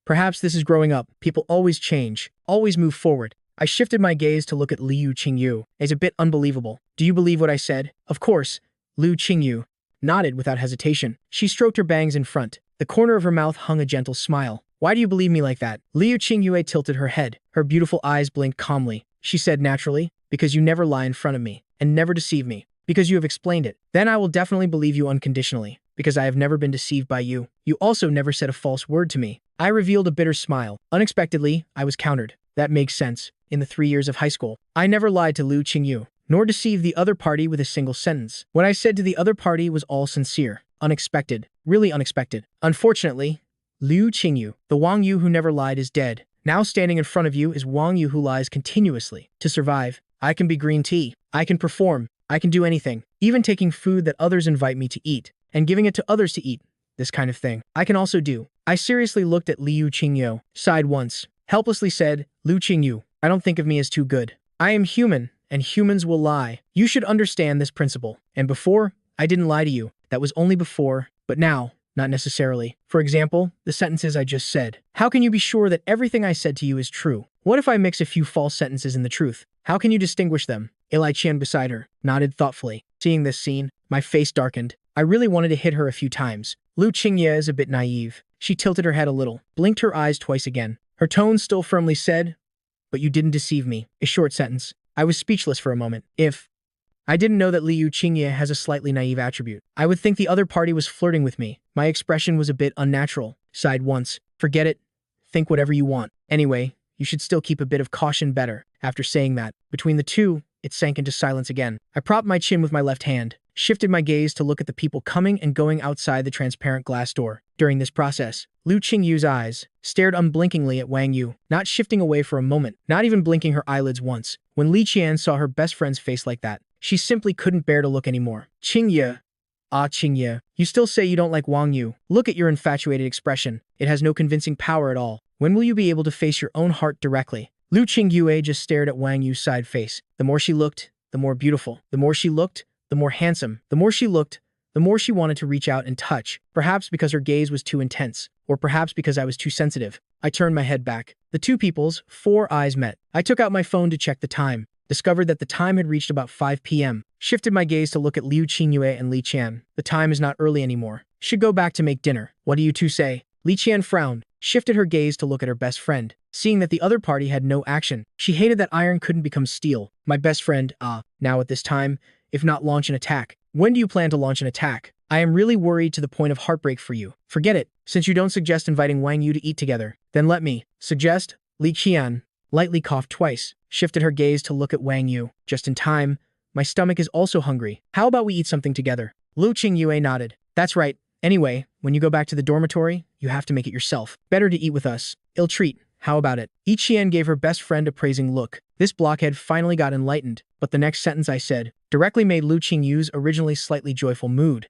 Perhaps this is growing up. People always change. Always move forward. I shifted my gaze to look at Liu Qingyu. It's a bit unbelievable. Do you believe what I said? Of course. Liu Qingyu nodded without hesitation. She stroked her bangs in front. The corner of her mouth hung a gentle smile. Why do you believe me like that? Liu Qingyue tilted her head. Her beautiful eyes blinked calmly. She said naturally, because you never lie in front of me, and never deceive me, because you have explained it. Then I will definitely believe you unconditionally, because I have never been deceived by you. You also never said a false word to me. I revealed a bitter smile. Unexpectedly, I was countered. That makes sense. In the 3 years of high school, I never lied to Liu Qingyu, nor deceived the other party with a single sentence. What I said to the other party was all sincere. Unexpected. Really unexpected. Unfortunately, Liu Qingyu, the Wang Yu who never lied, is dead. Now standing in front of you is Wang Yu who lies continuously. To survive, I can be green tea. I can perform. I can do anything. Even taking food that others invite me to eat, and giving it to others to eat. This kind of thing. I can also do. I seriously looked at Liu Qingyu, sighed once, helplessly said, Liu Qingyu, I don't think of me as too good. I am human, and humans will lie. You should understand this principle. And before, I didn't lie to you. That was only before, but now, not necessarily. For example, the sentences I just said. How can you be sure that everything I said to you is true? What if I mix a few false sentences in the truth? How can you distinguish them? Eli Qian beside her nodded thoughtfully. Seeing this scene, my face darkened. I really wanted to hit her a few times. Lu Qingye is a bit naive. She tilted her head a little, blinked her eyes twice again. Her tone still firmly said, "But you didn't deceive me." A short sentence. I was speechless for a moment. I didn't know that Liu Qingye has a slightly naive attribute. I would think the other party was flirting with me. My expression was a bit unnatural. Sighed once. Forget it. Think whatever you want. Anyway, you should still keep a bit of caution better. After saying that, between the two, it sank into silence again. I propped my chin with my left hand, shifted my gaze to look at the people coming and going outside the transparent glass door. During this process, Liu Qingyu's eyes stared unblinkingly at Wang Yu, not shifting away for a moment, not even blinking her eyelids once. When Li Qian saw her best friend's face like that, she simply couldn't bear to look anymore. Qingye. Ah, Qingye, you still say you don't like Wang Yu. Look at your infatuated expression. It has no convincing power at all. When will you be able to face your own heart directly? Liu Qingyue just stared at Wang Yu's side face. The more she looked, the more beautiful. The more she looked, the more handsome. The more she looked, the more she wanted to reach out and touch. Perhaps because her gaze was too intense, or perhaps because I was too sensitive. I turned my head back. The two people's four eyes met. I took out my phone to check the time, discovered that the time had reached about 5 p.m., shifted my gaze to look at Liu Qingyue and Li Qian. The time is not early anymore. Should go back to make dinner. What do you two say? Li Qian frowned, shifted her gaze to look at her best friend. Seeing that the other party had no action, she hated that iron couldn't become steel. My best friend, now at this time, if not launch an attack. When do you plan to launch an attack? I am really worried to the point of heartbreak for you. Forget it. Since you don't suggest inviting Wang Yu to eat together, then let me suggest. Li Qian lightly coughed twice, shifted her gaze to look at Wang Yu. Just in time. My stomach is also hungry. How about we eat something together? Liu Qingyue nodded. That's right. Anyway, when you go back to the dormitory, you have to make it yourself. Better to eat with us. Ill treat. How about it? Yi Qian gave her best friend a praising look. This blockhead finally got enlightened, but the next sentence I said directly made Liu Qingyu's originally slightly joyful mood